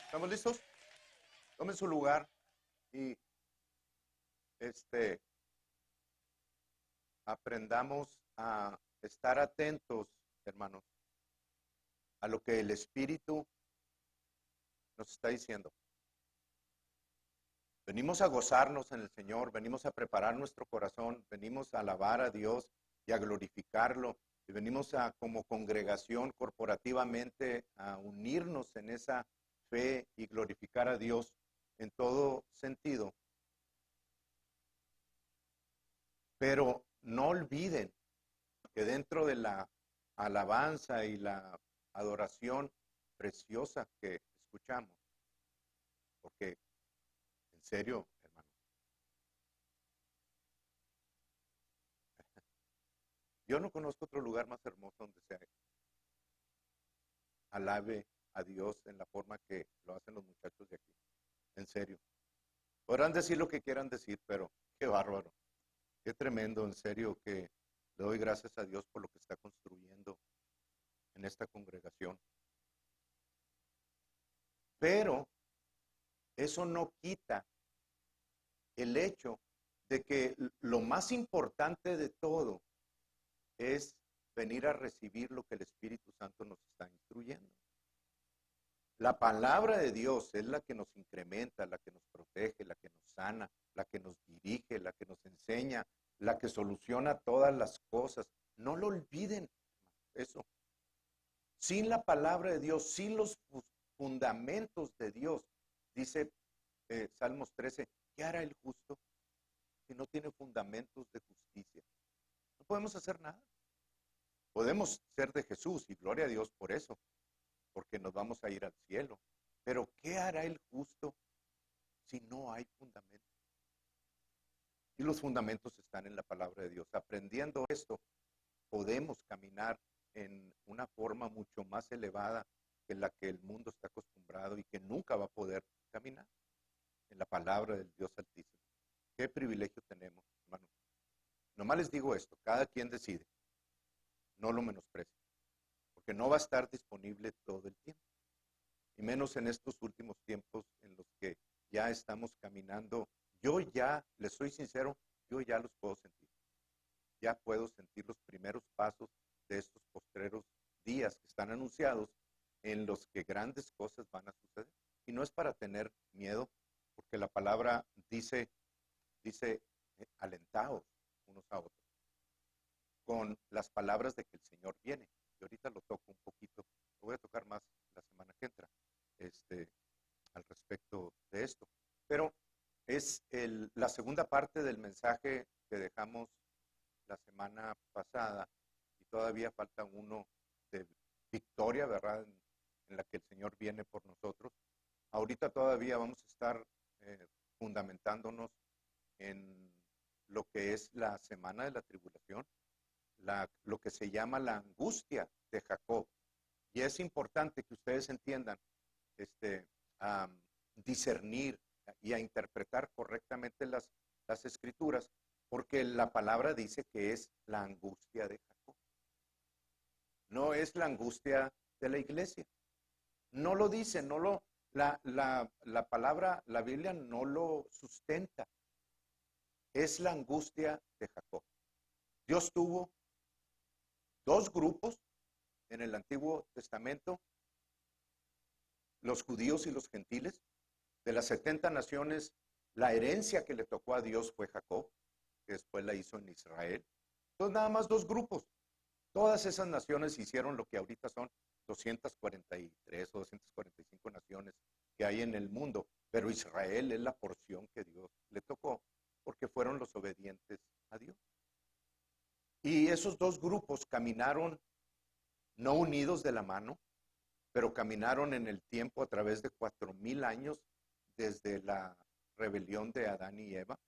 ¿Estamos listos? Tomen su lugar y este, aprendamos a estar atentos, hermanos, a lo que el Espíritu nos está diciendo. Venimos a gozarnos en el Señor, venimos a preparar nuestro corazón, venimos a alabar a Dios y a glorificarlo, y venimos a, como congregación corporativamente, a unirnos en esa fe y glorificar a Dios en todo sentido. Pero no olviden que dentro de la alabanza y la adoración preciosa que escuchamos, porque en serio, hermano, yo no conozco otro lugar más hermoso donde se alabe a Dios en la forma que lo hacen los muchachos de aquí. En serio. Podrán decir lo que quieran decir, pero qué bárbaro, qué tremendo, en serio, que le doy gracias a Dios por lo que está construyendo en esta congregación. Pero eso no quita el hecho de que lo más importante de todo es venir a recibir lo que el Espíritu Santo nos está instruyendo. La palabra de Dios es la que nos incrementa, la que nos protege, la que nos sana, la que nos dirige, la que nos enseña, la que soluciona todas las cosas. No lo olviden eso. Sin la palabra de Dios, sin los fundamentos de Dios, dice Salmos 13, ¿qué hará el justo si no tiene fundamentos de justicia? No podemos hacer nada. Podemos ser de Jesús y gloria a Dios por eso, porque nos vamos a ir al cielo. Pero ¿qué hará el justo si no hay fundamentos? Y los fundamentos están en la palabra de Dios. Aprendiendo esto, podemos caminar en una forma mucho más elevada que la que el mundo está acostumbrado y que nunca va a poder caminar en la palabra del Dios Altísimo. Qué privilegio tenemos, hermanos. Nomás les digo esto, cada quien decide, no lo menosprecie, porque no va a estar disponible todo el tiempo, y menos en estos últimos tiempos en los que ya estamos caminando. Yo ya, les soy sincero, yo ya los puedo sentir. Ya puedo sentir los primeros pasos de estos postreros días que están anunciados en los que grandes cosas van a suceder. Y no es para tener miedo, porque la palabra dice alentaos unos a otros, con las palabras de que el Señor viene. Y ahorita lo toco un poquito, lo voy a tocar más la semana que entra, al respecto de esto. Pero es la segunda parte del mensaje que dejamos la semana pasada, y todavía falta uno de victoria, ¿verdad? En la que el Señor viene por nosotros. Ahorita todavía vamos a estar fundamentándonos en lo que es la semana de la tribulación, lo que se llama la angustia de Jacob. Y es importante que ustedes entiendan, a discernir y a interpretar correctamente las escrituras, porque la palabra dice que es la angustia de Jacob. No es la angustia de la iglesia. No lo dice, la palabra, la Biblia no lo sustenta. Es la angustia de Jacob. Dios tuvo dos grupos en el Antiguo Testamento, los judíos y los gentiles. De las 70 naciones, la herencia que le tocó a Dios fue Jacob, que después la hizo en Israel. Entonces nada más dos grupos. Todas esas naciones hicieron lo que ahorita son 243 o 245 naciones que hay en el mundo, pero Israel es la porción que Dios le tocó, porque fueron los obedientes a Dios. Y esos dos grupos caminaron no unidos de la mano, pero caminaron en el tiempo a través de 4000 años desde la rebelión de Adán y Eva.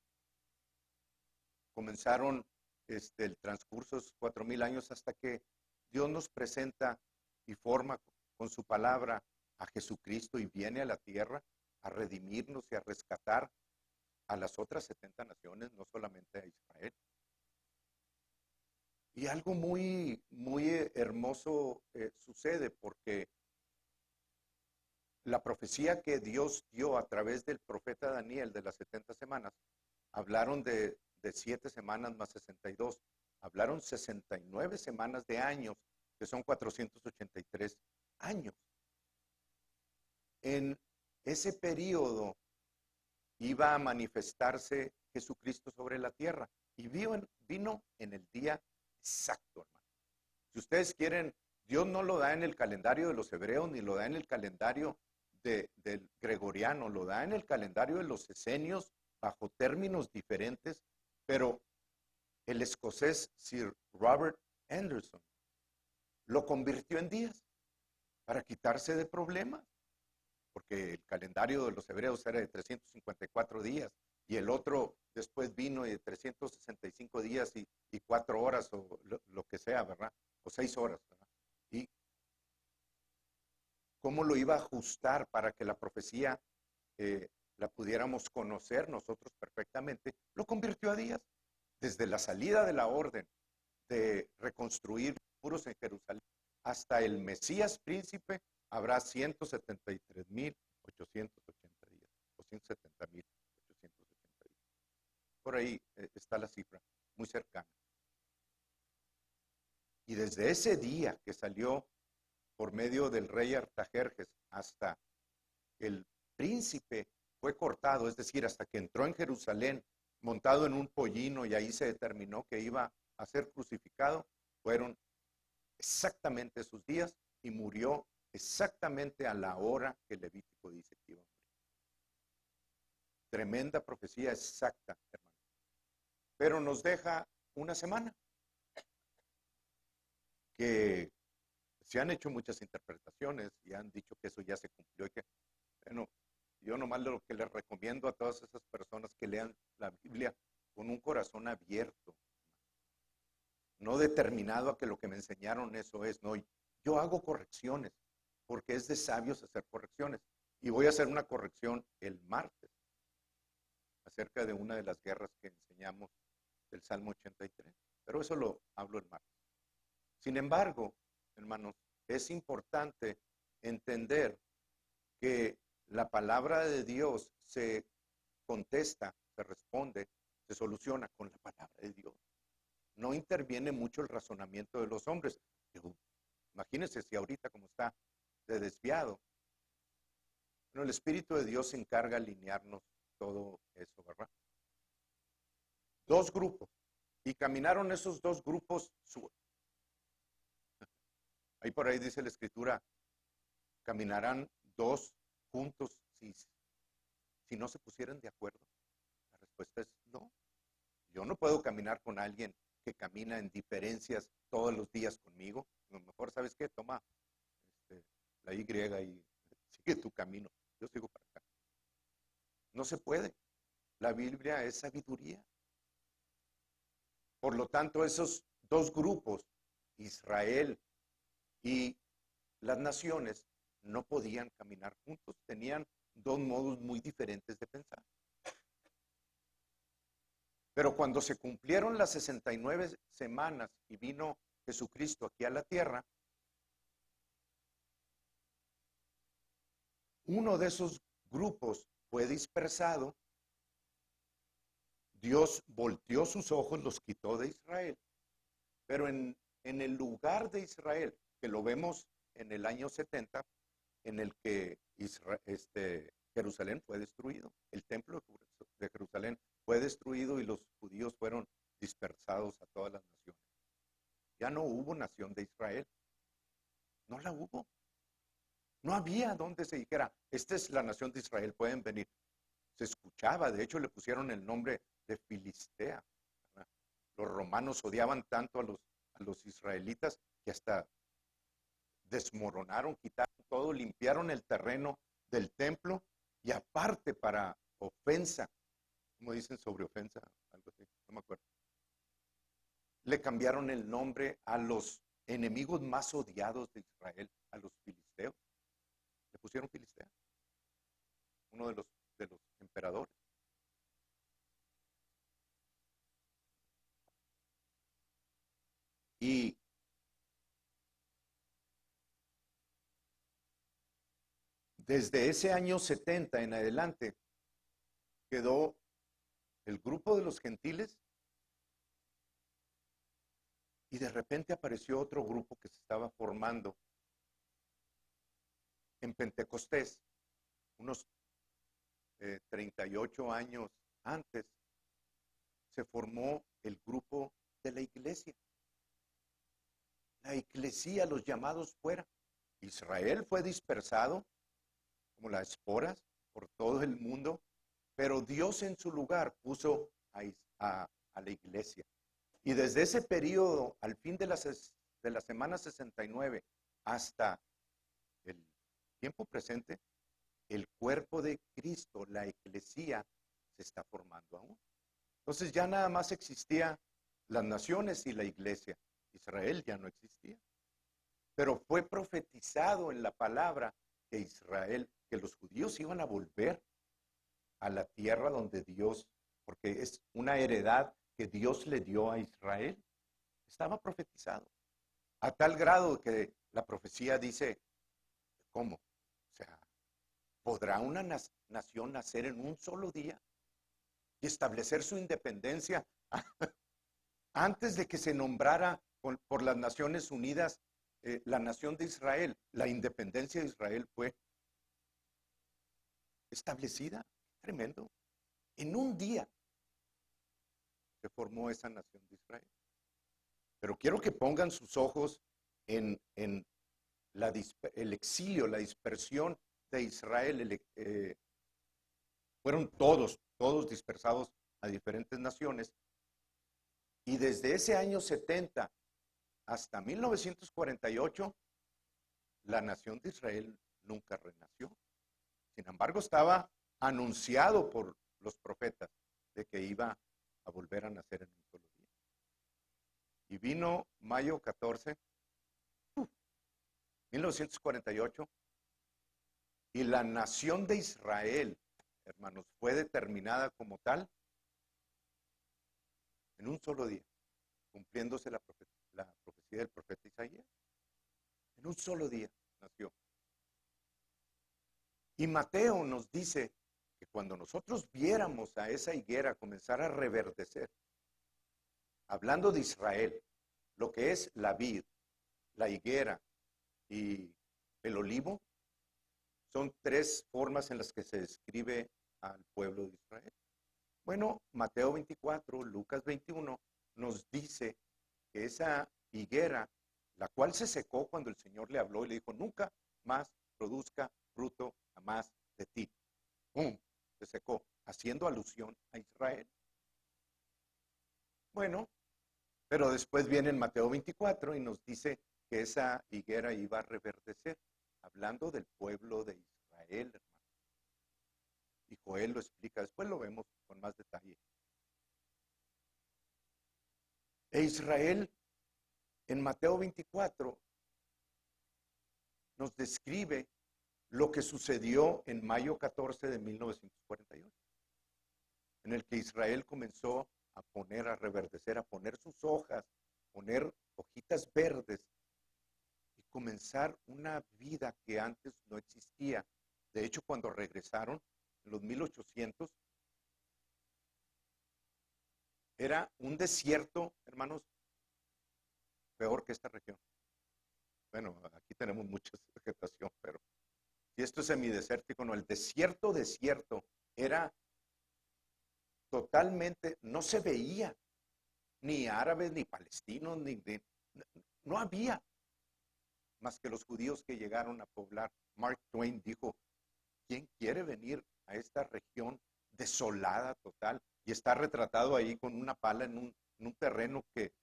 Comenzaron el transcurso de esos 4000 años hasta que Dios nos presenta y forma con su palabra a Jesucristo y viene a la tierra a redimirnos y a rescatar a las otras 70 naciones, no solamente a Israel. Y algo muy, muy hermoso sucede, porque la profecía que Dios dio a través del profeta Daniel de las 70 semanas, hablaron de 7 semanas más 62. Hablaron 69 semanas de años, que son 483 años. En ese periodo iba a manifestarse Jesucristo sobre la tierra y vino en el día exacto, hermano. Si ustedes quieren, Dios no lo da en el calendario de los hebreos ni lo da en el calendario del gregoriano, lo da en el calendario de los esenios bajo términos diferentes, pero el escocés Sir Robert Anderson lo convirtió en días para quitarse de problemas, porque el calendario de los hebreos era de 354 días y el otro después vino de 365 días y 4 horas o lo que sea, ¿verdad? O 6 horas, ¿verdad? Y cómo lo iba a ajustar para que la profecía la pudiéramos conocer nosotros perfectamente, lo convirtió a días. Desde la salida de la orden de reconstruir muros en Jerusalén hasta el Mesías príncipe, habrá 173,880 días, o 170,880 días. Por ahí está la cifra, muy cercana. Y desde ese día que salió por medio del rey Artajerjes hasta el príncipe fue cortado, es decir, hasta que entró en Jerusalén montado en un pollino y ahí se determinó que iba a ser crucificado, fueron exactamente esos días y murió exactamente a la hora que Levítico dice que iba a morir. Tremenda profecía exacta, hermano. Pero nos deja una semana que se han hecho muchas interpretaciones y han dicho que eso ya se cumplió y que, bueno, yo nomás lo que les recomiendo a todas esas personas que lean la Biblia con un corazón abierto, no determinado a que lo que me enseñaron eso es, no, yo hago correcciones, porque es de sabios hacer correcciones. Y voy a hacer una corrección el martes, acerca de una de las guerras que enseñamos del Salmo 83. Pero eso lo hablo el martes. Sin embargo, hermanos, es importante entender que la palabra de Dios se contesta, se responde, se soluciona con la palabra de Dios. No interviene mucho el razonamiento de los hombres. Imagínense si ahorita como está de desviado. Bueno, el Espíritu de Dios se encarga de alinearnos todo eso, ¿verdad? 2 grupos. Y caminaron esos 2 grupos. Ahí por ahí dice la Escritura, caminarán 2 juntos si no se pusieran de acuerdo. La respuesta es no. Yo no puedo caminar con alguien que camina en diferencias todos los días conmigo. A lo mejor, ¿sabes qué? Toma la Y y sigue tu camino. Yo sigo para acá. No se puede. La Biblia es sabiduría. Por lo tanto, esos 2 grupos, Israel y las naciones, no podían caminar juntos. Tenían 2 modos muy diferentes de pensar. Pero cuando se cumplieron las 69 semanas y vino Jesucristo aquí a la tierra, uno de esos grupos fue dispersado. Dios volteó sus ojos, los quitó de Israel. Pero en el lugar de Israel, que lo vemos en el año 70, en el que Jerusalén fue destruido. El templo de Jerusalén fue destruido y los judíos fueron dispersados a todas las naciones. Ya no hubo nación de Israel. No la hubo. No había donde se dijera, esta es la nación de Israel, pueden venir. Se escuchaba, de hecho le pusieron el nombre de Filistea. ¿Verdad? Los romanos odiaban tanto a los israelitas que hasta desmoronaron, quitaron todo, limpiaron el terreno del templo y aparte para ofensa, como dicen sobre ofensa, algo así, no me acuerdo, le cambiaron el nombre a los enemigos más odiados de Israel, a los filisteos. Le pusieron Filistea, uno de los emperadores. Y Desde ese año 70 en adelante quedó el grupo de los gentiles y de repente apareció otro grupo que se estaba formando en Pentecostés, unos 38 años antes, se formó el grupo de la iglesia. La iglesia, los llamados fuera. Israel fue dispersado como las esporas por todo el mundo, pero Dios en su lugar puso a la iglesia. Y desde ese periodo, al fin de la semana 69 hasta el tiempo presente, el cuerpo de Cristo, la iglesia, se está formando aún. Entonces ya nada más existía las naciones y la iglesia. Israel ya no existía. Pero fue profetizado en la palabra que Israel, que los judíos iban a volver a la tierra donde Dios, porque es una heredad que Dios le dio a Israel. Estaba profetizado. A tal grado que la profecía dice, ¿cómo? O sea, ¿podrá una nación nacer en un solo día y establecer su independencia antes de que se nombrara por las Naciones Unidas la nación de Israel? La independencia de Israel fue establecida. Tremendo. En un día se formó esa nación de Israel. Pero quiero que pongan sus ojos en el exilio, la dispersión de Israel. Fueron todos dispersados a diferentes naciones. Y desde ese año 70 hasta 1948, la nación de Israel nunca renació. Sin embargo, estaba anunciado por los profetas de que iba a volver a nacer en un solo día. Y vino mayo 14, 1948, y la nación de Israel, hermanos, fue determinada como tal en un solo día, cumpliéndose la profecía del profeta Isaías. En un solo día nació. Y Mateo nos dice que cuando nosotros viéramos a esa higuera comenzar a reverdecer, hablando de Israel, lo que es la vid, la higuera y el olivo, son tres formas en las que se describe al pueblo de Israel. Bueno, Mateo 24, Lucas 21 nos dice que esa higuera, la cual se secó cuando el Señor le habló y le dijo, nunca más produzca fruto jamás de ti. ¡Pum! Se secó, haciendo alusión a Israel. Bueno, pero después viene en Mateo 24 y nos dice que esa higuera iba a reverdecer, hablando del pueblo de Israel, hermano. Y Joel lo explica, después lo vemos con más detalle. E Israel, en Mateo 24, nos describe lo que sucedió en mayo 14 de 1948, en el que Israel comenzó a poner, a reverdecer, a poner sus hojas, poner hojitas verdes y comenzar una vida que antes no existía. De hecho, cuando regresaron en los 1800, era un desierto, hermanos, peor que esta región. Bueno, aquí tenemos mucha vegetación, pero si esto es semidesértico, no, el desierto era totalmente, no se veía ni árabes, ni palestinos, no había más que los judíos que llegaron a poblar. Mark Twain dijo, ¿quién quiere venir a esta región desolada total? Y está retratado ahí con una pala en un terreno que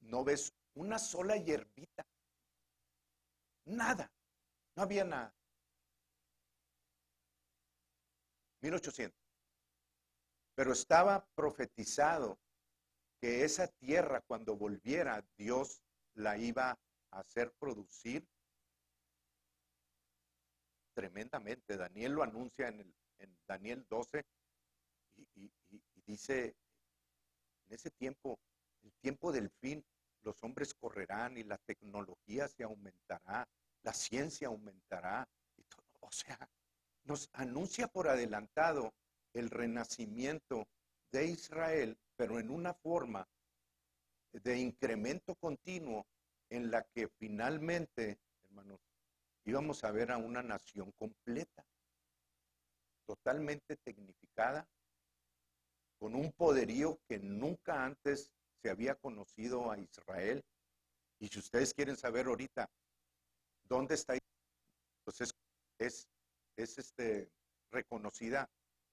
no ves una sola hierbita. Nada, no había nada. 1800. Pero estaba profetizado que esa tierra cuando volviera Dios la iba a hacer producir tremendamente. Daniel lo anuncia en Daniel 12 y dice, en ese tiempo, el tiempo del fin, los hombres correrán y la tecnología se aumentará, la ciencia aumentará. Y todo, o sea, nos anuncia por adelantado el renacimiento de Israel, pero en una forma de incremento continuo en la que finalmente, hermanos, íbamos a ver a una nación completa, totalmente tecnificada, con un poderío que nunca antes se había conocido a Israel. Y si ustedes quieren saber ahorita dónde está, pues es, es reconocida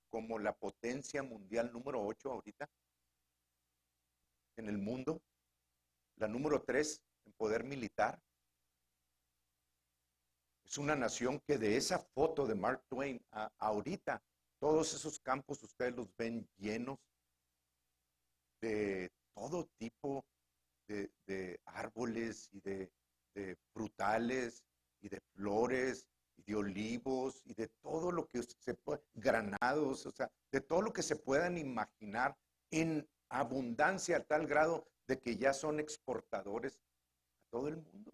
como la potencia mundial número 8 ahorita en el mundo, la número 3 en poder militar. Es una nación que de esa foto de Mark Twain ahorita, todos esos campos ustedes los ven llenos de todo tipo de árboles y de frutales y de flores y de olivos y de todo lo que se puede, granados, o sea, de todo lo que se puedan imaginar en abundancia a tal grado de que ya son exportadores a todo el mundo.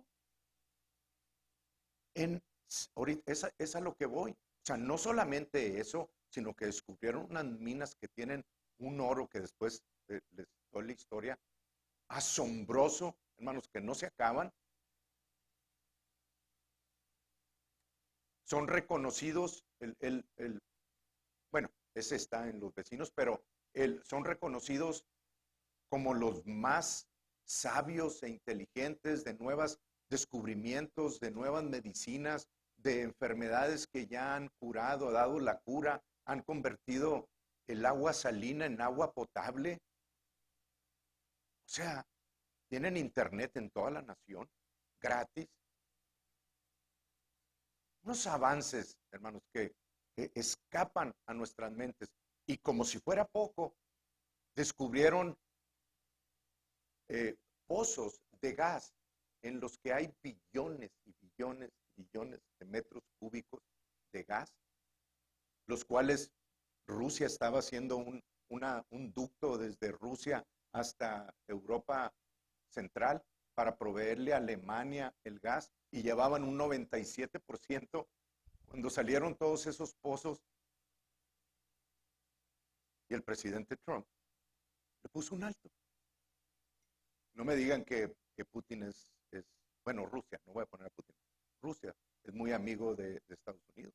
Ahorita, es a lo que voy. O sea, no solamente eso, sino que descubrieron unas minas que tienen un oro que después les doy la historia, asombroso, hermanos, que no se acaban. Son reconocidos, bueno, ese está en los vecinos, pero son reconocidos como los más sabios e inteligentes de nuevos descubrimientos, de nuevas medicinas, de enfermedades que ya han curado, dado la cura, han convertido el agua salina en agua potable. O sea, tienen internet en toda la nación, gratis. Unos avances, hermanos, que escapan a nuestras mentes. Y como si fuera poco, descubrieron pozos de gas en los que hay billones y billones y billones de metros cúbicos de gas, los cuales Rusia estaba haciendo un ducto desde Rusia hasta Europa Central para proveerle a Alemania el gas, y llevaban un 97%. Cuando salieron todos esos pozos, y el presidente Trump le puso un alto. No me digan que Putin bueno, Rusia, no voy a poner a Putin, Rusia es muy amigo de Estados Unidos.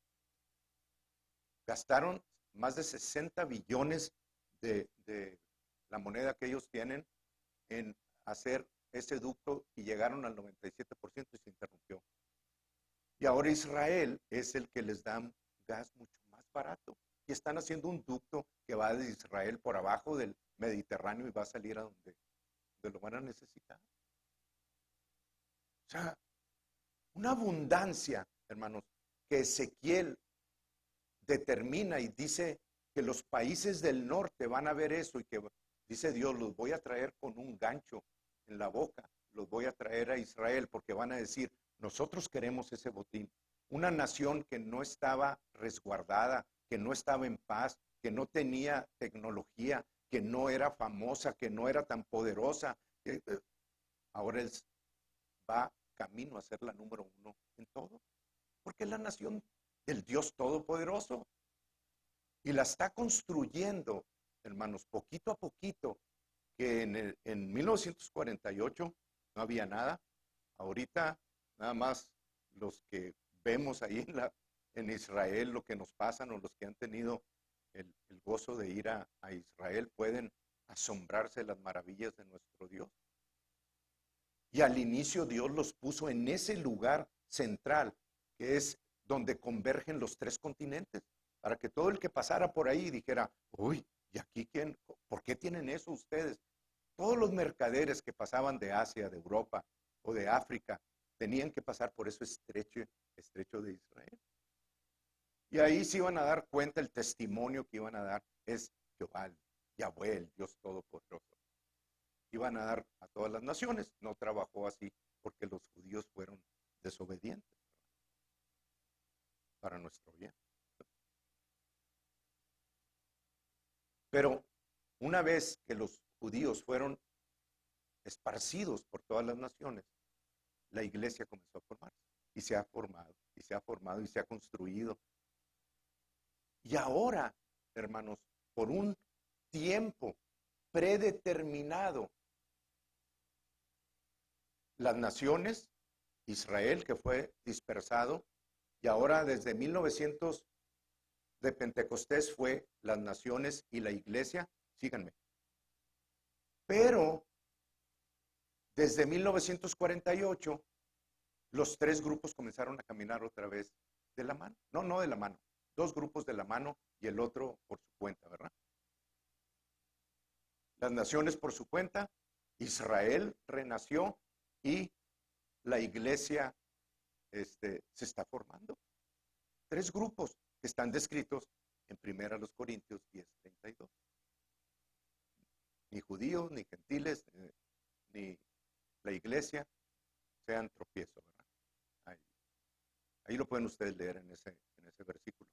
Gastaron más de 60 billones de la moneda que ellos tienen en hacer ese ducto, y llegaron al 97% y se interrumpió. Y ahora Israel es el que les da gas mucho más barato. Y están haciendo un ducto que va de Israel por abajo del Mediterráneo y va a salir a donde lo van a necesitar. O sea, una abundancia, hermanos, que Ezequiel determina y dice que los países del norte van a ver eso, y que dice Dios, los voy a traer con un gancho en la boca, los voy a traer a Israel, porque van a decir, nosotros queremos ese botín. Una nación que no estaba resguardada, que no estaba en paz, que no tenía tecnología, que no era famosa, que no era tan poderosa, ahora va camino a ser la número 1 en todo, porque es la nación del Dios Todopoderoso. Y la está construyendo, hermanos, poquito a poquito, que en 1948 no había nada. Ahorita nada más los que vemos ahí en Israel, lo que nos pasan, o los que han tenido el gozo de ir a Israel, pueden asombrarse de las maravillas de nuestro Dios. Y al inicio Dios los puso en ese lugar central, que es donde convergen los 3 continentes, para que todo el que pasara por ahí dijera, uy, ¿y aquí quién? ¿Por qué tienen eso ustedes? Todos los mercaderes que pasaban de Asia, de Europa o de África, tenían que pasar por ese estrecho de Israel. Y ahí se iban a dar cuenta, el testimonio que iban a dar es Jehová, Yahweh, el Dios Todopoderoso. Iban a dar a todas las naciones. No trabajó así porque los judíos fueron desobedientes para nuestro bien. Pero una vez que los judíos fueron esparcidos por todas las naciones, la iglesia comenzó a formarse, y se ha formado, y se ha formado, y se ha construido. Y ahora, hermanos, por un tiempo predeterminado, las naciones, Israel que fue dispersado, y ahora desde 1900 de Pentecostés fue las naciones y la iglesia, síganme. Pero desde 1948 los tres grupos comenzaron a caminar otra vez de la mano. No de la mano. Dos grupos de la mano y el otro por su cuenta, ¿verdad? Las naciones por su cuenta, Israel renació y la iglesia se está formando. Tres grupos que están descritos en 1 Corintios 10:32. Ni judíos, ni gentiles, ni la iglesia sean tropiezo, ¿verdad? Ahí lo pueden ustedes leer en ese versículo.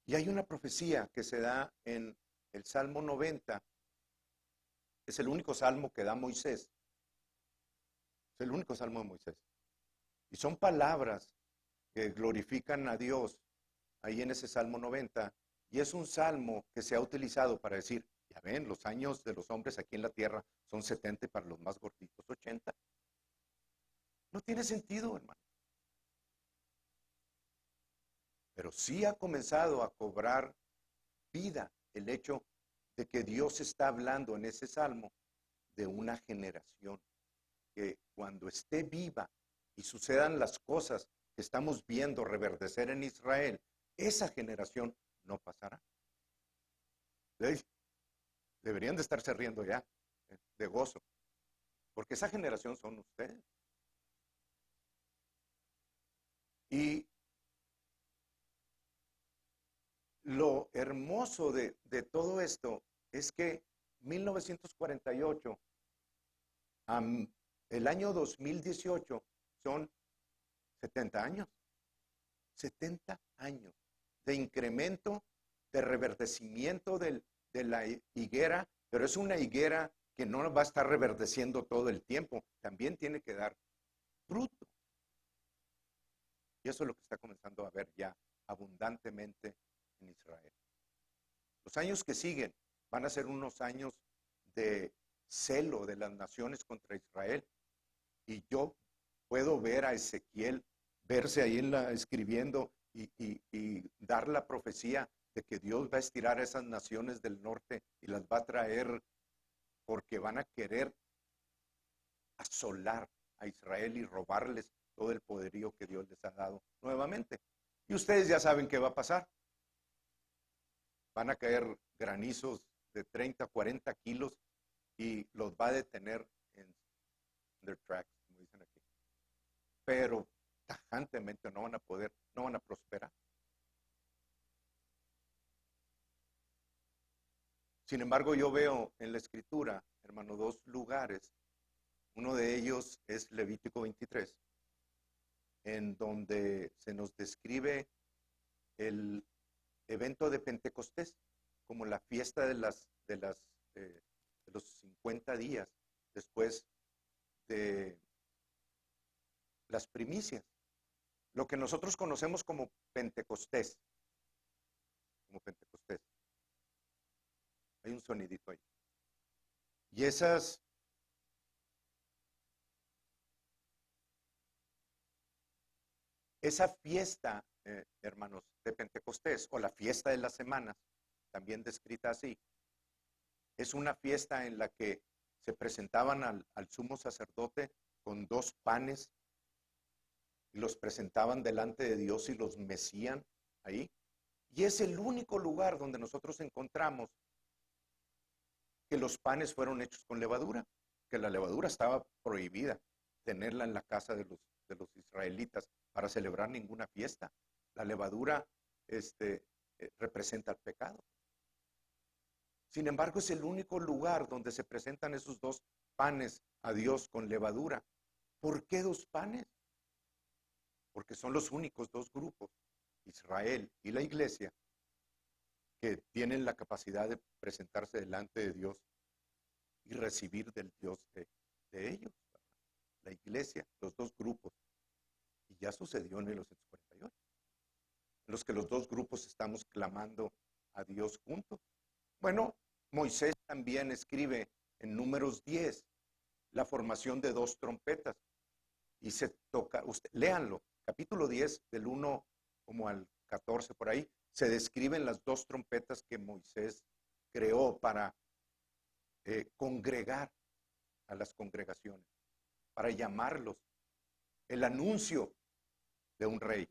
Y hay una profecía que se da en el Salmo 90. Es el único salmo que da Moisés. Es el único salmo de Moisés. Y son palabras que glorifican a Dios ahí en ese Salmo 90. Y es un salmo que se ha utilizado para decir, ya ven, los años de los hombres aquí en la tierra son 70 y para los más gorditos 80. No tiene sentido, hermano. Pero sí ha comenzado a cobrar vida el hecho de que Dios está hablando en ese salmo de una generación que cuando esté viva y sucedan las cosas que estamos viendo reverdecer en Israel, esa generación no pasará. Deberían de estarse riendo ya de gozo, porque esa generación son ustedes. Y lo hermoso de todo esto es que 1948, el año 2018 son 70 años. 70 años de incremento, de reverdecimiento de la higuera, pero es una higuera que no va a estar reverdeciendo todo el tiempo, también tiene que dar fruto. Y eso es lo que está comenzando a ver ya abundantemente en Israel. Los años que siguen van a ser unos años de celo de las naciones contra Israel. Y yo puedo ver a Ezequiel verse ahí escribiendo y dar la profecía de que Dios va a estirar a esas naciones del norte y las va a traer porque van a querer asolar a Israel y robarles todo el poderío que Dios les ha dado nuevamente. Y ustedes ya saben qué va a pasar. Van a caer granizos de 30, 40 kilos y los va a detener en their tracks, como dicen aquí. Pero tajantemente no van a poder, no van a prosperar. Sin embargo, yo veo en la Escritura, hermano, dos lugares. Uno de ellos es Levítico 23, en donde se nos describe el evento de Pentecostés como la fiesta de los 50 días después de las primicias. Lo que nosotros conocemos como Pentecostés. Como Pentecostés. Hay un sonidito ahí. Y esa fiesta, hermanos, de Pentecostés, o la fiesta de las semanas, también descrita así, es una fiesta en la que se presentaban al sumo sacerdote con dos panes y los presentaban delante de Dios y los mecían ahí. Y es el único lugar donde nosotros encontramos que los panes fueron hechos con levadura, que la levadura estaba prohibida tenerla en la casa de los israelitas para celebrar ninguna fiesta. La levadura representa el pecado. Sin embargo, es el único lugar donde se presentan esos dos panes a Dios con levadura. ¿Por qué dos panes? Porque son los únicos dos grupos, Israel y la iglesia, que tienen la capacidad de presentarse delante de Dios y recibir del Dios de ellos. La iglesia, los dos grupos. Y ya sucedió en 1948, en los que los dos grupos estamos clamando a Dios juntos. Bueno, Moisés también escribe en Números 10 la formación de dos trompetas. Y se toca, léanlo, capítulo 10, del 1 como al 14 por ahí, se describen las dos trompetas que Moisés creó para congregar a las congregaciones, para llamarlos. El anuncio de un rey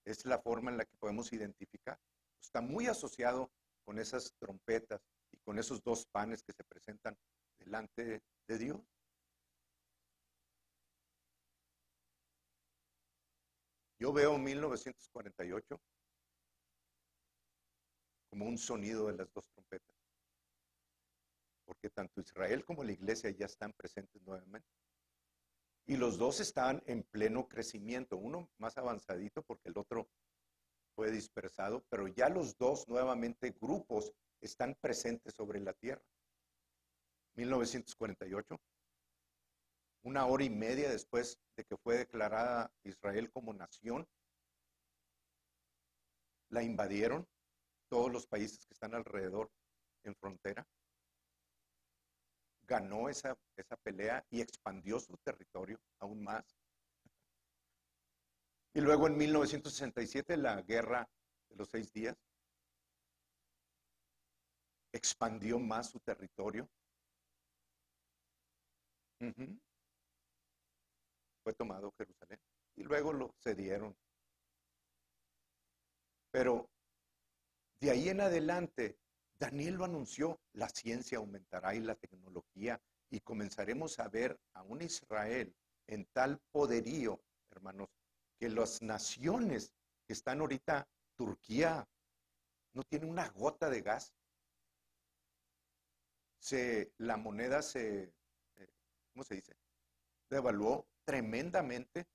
es la forma en la que podemos identificar. Está muy asociado con esas trompetas y con esos dos panes que se presentan delante de Dios. Yo veo 1948 como un sonido de las dos trompetas, porque tanto Israel como la iglesia ya están presentes nuevamente. Y los dos están en pleno crecimiento, uno más avanzadito porque el otro fue dispersado, pero ya los dos nuevamente grupos están presentes sobre la tierra. 1948, una hora y media después de que fue declarada Israel como nación, la invadieron todos los países que están alrededor en frontera. Ganó esa pelea y expandió su territorio aún más. Y luego en 1967 la guerra de los 6 días expandió más su territorio. Fue tomado Jerusalén y luego lo cedieron. Pero de ahí en adelante, Daniel lo anunció, la ciencia aumentará y la tecnología, y comenzaremos a ver a un Israel en tal poderío, hermanos, que las naciones que están ahorita, Turquía, no tiene una gota de gas. La moneda ¿cómo se dice? Devaluó tremendamente.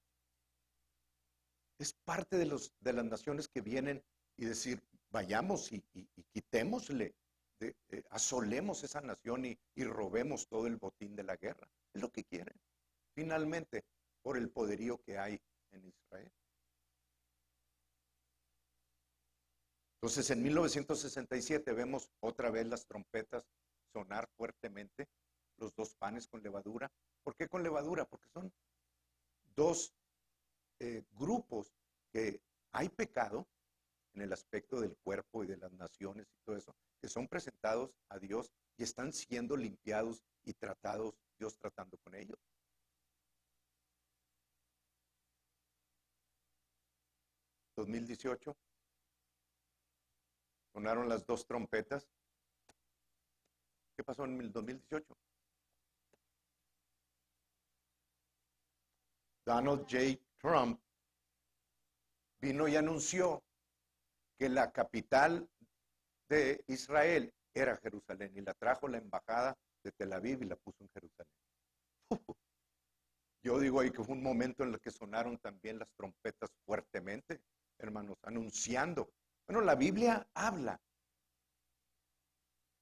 Es parte de las naciones que vienen y decir, vayamos y quitémosle, asolemos esa nación y robemos todo el botín de la guerra. Es lo que quieren, finalmente, por el poderío que hay en Israel. Entonces, en 1967 vemos otra vez las trompetas sonar fuertemente, los dos panes con levadura. ¿Por qué con levadura? Porque son dos grupos que hay pecado en el aspecto del cuerpo y de las naciones y todo eso, que son presentados a Dios y están siendo limpiados y tratados, Dios tratando con ellos. En 2018 sonaron las dos trompetas. ¿Qué pasó en el 2018? Donald J. Trump vino y anunció que la capital de Israel era Jerusalén y la trajo la embajada de Tel Aviv y la puso en Jerusalén. Yo digo ahí que fue un momento en el que sonaron también las trompetas fuertemente, hermanos, anunciando. Bueno, la Biblia habla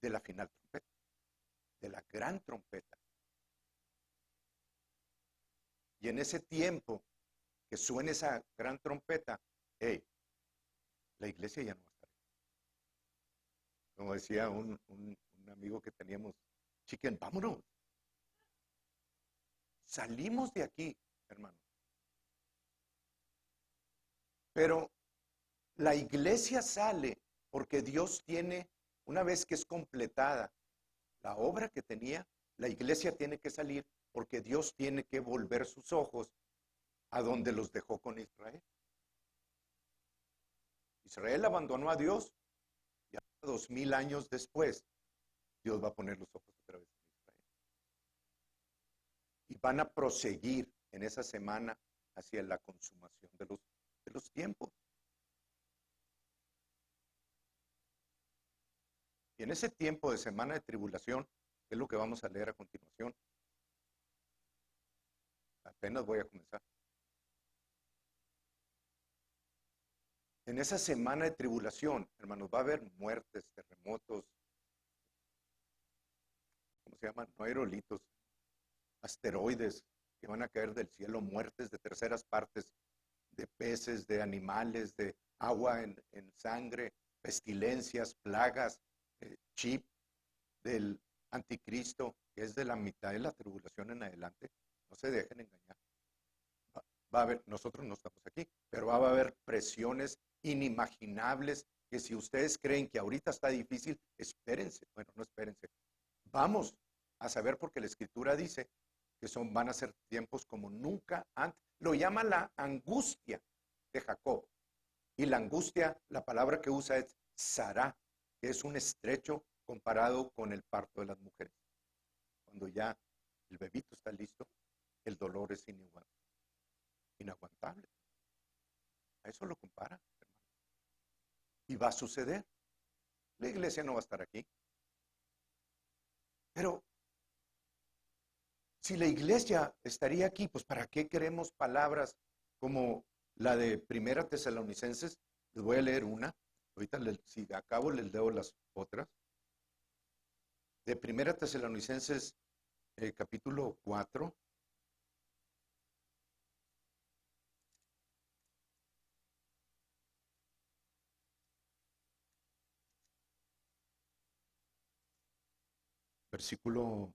de la final trompeta, de la gran trompeta. Y en ese tiempo que suene esa gran trompeta, la iglesia ya no va a estar. Como decía un amigo que teníamos, chiquen, vámonos. Salimos de aquí, hermanos. Pero la iglesia sale porque Dios tiene, una vez que es completada la obra que tenía, la iglesia tiene que salir porque Dios tiene que volver sus ojos a donde los dejó con Israel. Israel abandonó a Dios y 2000 años después Dios va a poner los ojos otra vez en Israel. Y van a proseguir en esa semana hacia la consumación de los tiempos. Y en ese tiempo de semana de tribulación, que es lo que vamos a leer a continuación, apenas voy a comenzar. En esa semana de tribulación, hermanos, va a haber muertes, terremotos, ¿cómo se llaman? No aerolitos, asteroides que van a caer del cielo, muertes de terceras partes de peces, de animales, de agua en sangre, pestilencias, plagas, chip del anticristo, que es de la mitad de la tribulación en adelante. No se dejen engañar. Va a haber, nosotros no estamos aquí, pero va a haber presiones inimaginables que si ustedes creen que ahorita está difícil, espérense. Bueno, no espérense. Vamos a saber porque la Escritura dice que van a ser tiempos como nunca antes. Lo llama la angustia de Jacob. Y la angustia, la palabra que usa es Sará, que es un estrecho comparado con el parto de las mujeres. Cuando ya el bebito está listo, el dolor es inaguantable. A eso lo compara, hermano. Y va a suceder. La iglesia no va a estar aquí. Pero si la iglesia estaría aquí, pues ¿para qué queremos palabras como la de Primera Tesalonicenses? Les voy a leer una. Ahorita, si acabo, les leo las otras. De Primera Tesalonicenses, capítulo 4. Versículo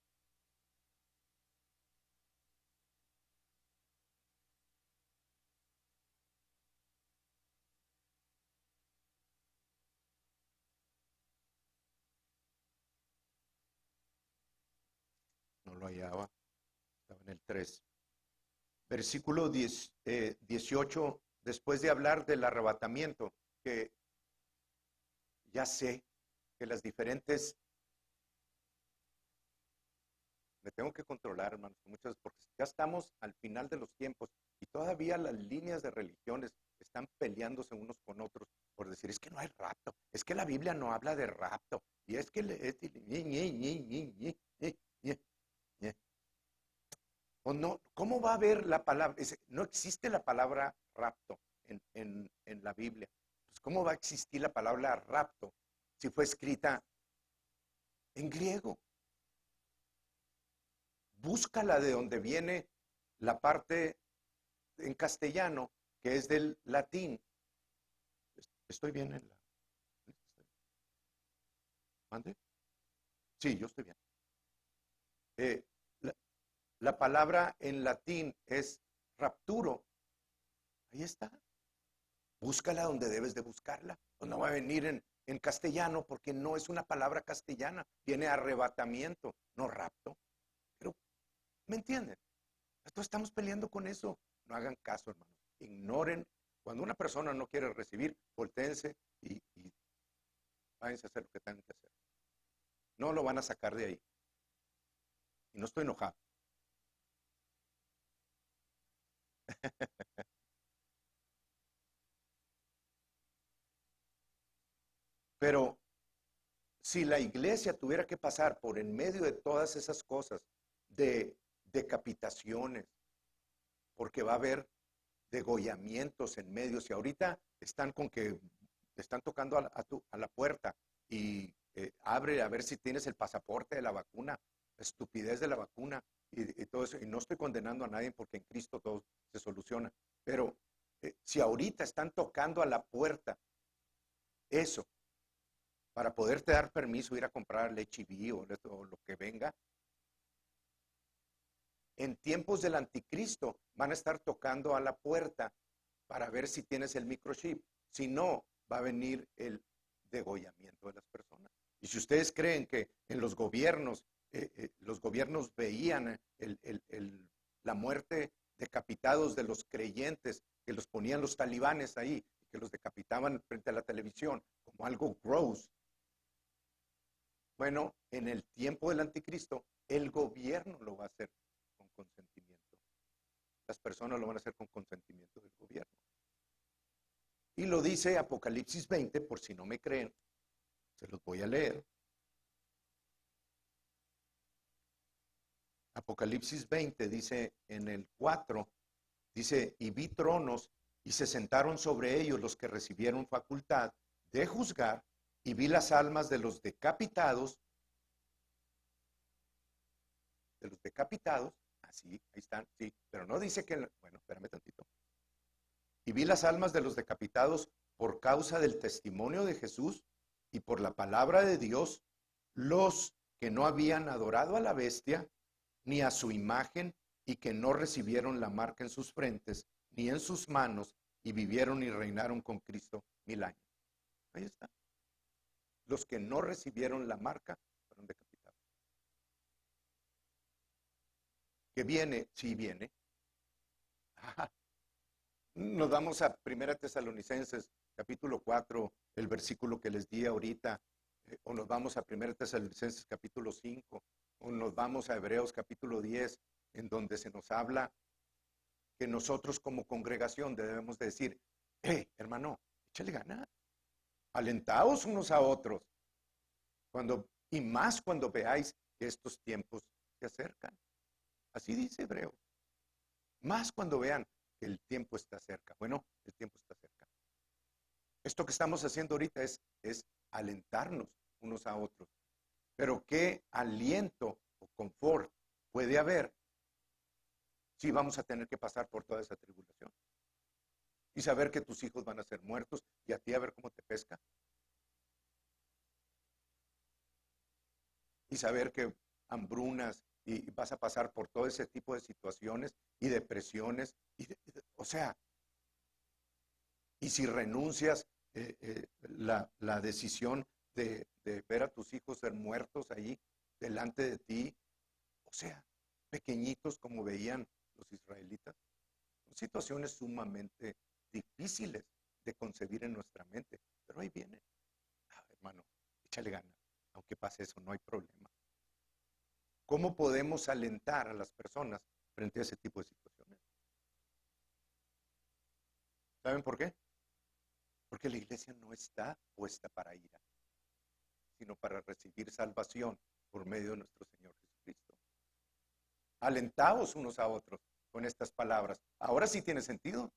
no lo hallaba, estaba en el 3. Versículo 18, después de hablar del arrebatamiento, que ya sé que las diferentes, me tengo que controlar, hermanos, muchas, porque ya estamos al final de los tiempos y todavía las líneas de religiones están peleándose unos con otros por decir, es que no hay rapto, es que la Biblia no habla de rapto, y es que o no, ¿cómo va a haber la palabra? No existe la palabra rapto en la Biblia. Pues, ¿cómo va a existir la palabra rapto si fue escrita en griego? Búscala de donde viene la parte en castellano, que es del latín. ¿Estoy bien en la? ¿Mande? Sí, yo estoy bien. Eh, la, la palabra en latín es rapturo. Ahí está. Búscala donde debes de buscarla. Pues no va a venir en castellano porque no es una palabra castellana. Viene arrebatamiento, no rapto. Pero, ¿me entienden? Nosotros estamos peleando con eso. No hagan caso, hermanos. Ignoren. Cuando una persona no quiere recibir, voltéense y váyanse a hacer lo que tengan que hacer. No lo van a sacar de ahí. Y no estoy enojado. Pero si la iglesia tuviera que pasar por en medio de todas esas cosas, de decapitaciones, porque va a haber degollamientos en medio, si ahorita están con que están tocando a la puerta y abre a ver si tienes el pasaporte de la vacuna, estupidez de la vacuna y todo eso, y no estoy condenando a nadie porque en Cristo todo se soluciona, pero si ahorita están tocando a la puerta, eso, para poderte dar permiso ir a comprar leche y o lo que venga, en tiempos del anticristo van a estar tocando a la puerta para ver si tienes el microchip. Si no, va a venir el degollamiento de las personas. Y si ustedes creen que en los gobiernos veían la muerte decapitados de los creyentes, que los ponían los talibanes ahí, que los decapitaban frente a la televisión como algo gross. Bueno, en el tiempo del anticristo, el gobierno lo va a hacer con consentimiento. Las personas lo van a hacer con consentimiento del gobierno. Y lo dice Apocalipsis 20, por si no me creen, se los voy a leer. Apocalipsis 20 dice en el 4, dice, y vi tronos y se sentaron sobre ellos los que recibieron facultad de juzgar, y vi las almas de los decapitados, así, ahí están, sí, pero no dice que, bueno, espérame tantito. Y vi las almas de los decapitados por causa del testimonio de Jesús y por la palabra de Dios, los que no habían adorado a la bestia ni a su imagen y que no recibieron la marca en sus frentes ni en sus manos y vivieron y reinaron con Cristo 1000 años. Ahí está. Los que no recibieron la marca fueron decapitados. ¿Que viene? Sí viene. Nos vamos a 1 Tesalonicenses, capítulo 4, el versículo que les di ahorita, o nos vamos a 1 Tesalonicenses, capítulo 5, o nos vamos a Hebreos, capítulo 10, en donde se nos habla que nosotros como congregación debemos de decir, hermano, échale ganas, alentaos unos a otros, y más cuando veáis que estos tiempos se acercan. Así dice Hebreos. Más cuando vean que el tiempo está cerca. Bueno, el tiempo está cerca. Esto que estamos haciendo ahorita es alentarnos unos a otros. Pero ¿qué aliento o confort puede haber si vamos a tener que pasar por toda esa tribulación? Y saber que tus hijos van a ser muertos y a ti a ver cómo te pesca. Y saber que hambrunas y vas a pasar por todo ese tipo de situaciones y depresiones. O sea, y si renuncias la decisión de ver a tus hijos ser muertos ahí delante de ti, o sea, pequeñitos como veían los israelitas, son situaciones sumamente difíciles de concebir en nuestra mente, pero ahí viene. Hermano, échale ganas, aunque pase eso, no hay problema. ¿Cómo podemos alentar a las personas frente a ese tipo de situaciones? ¿Saben por qué? Porque la iglesia no está puesta para ira, sino para recibir salvación por medio de nuestro Señor Jesucristo. Alentaos unos a otros con estas palabras. Ahora sí tiene sentido.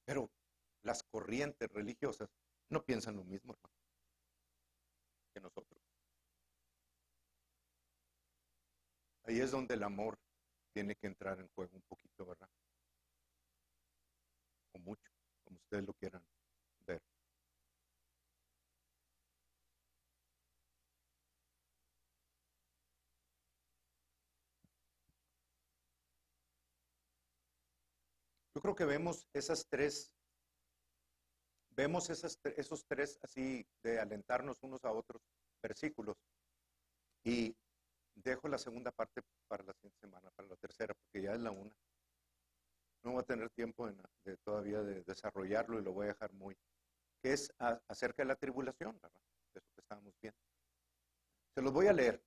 Pero las corrientes religiosas no piensan lo mismo, hermano, que nosotros. Ahí es donde el amor tiene que entrar en juego un poquito, ¿verdad? O mucho, como ustedes lo quieran ver. Yo creo que vemos esos tres así de alentarnos unos a otros versículos. Y dejo la segunda parte para la siguiente semana, para la tercera, porque ya es la una. No voy a tener tiempo todavía de desarrollarlo y lo voy a dejar muy, que es acerca de la tribulación, ¿verdad? De eso que estábamos viendo. Se los voy a leer.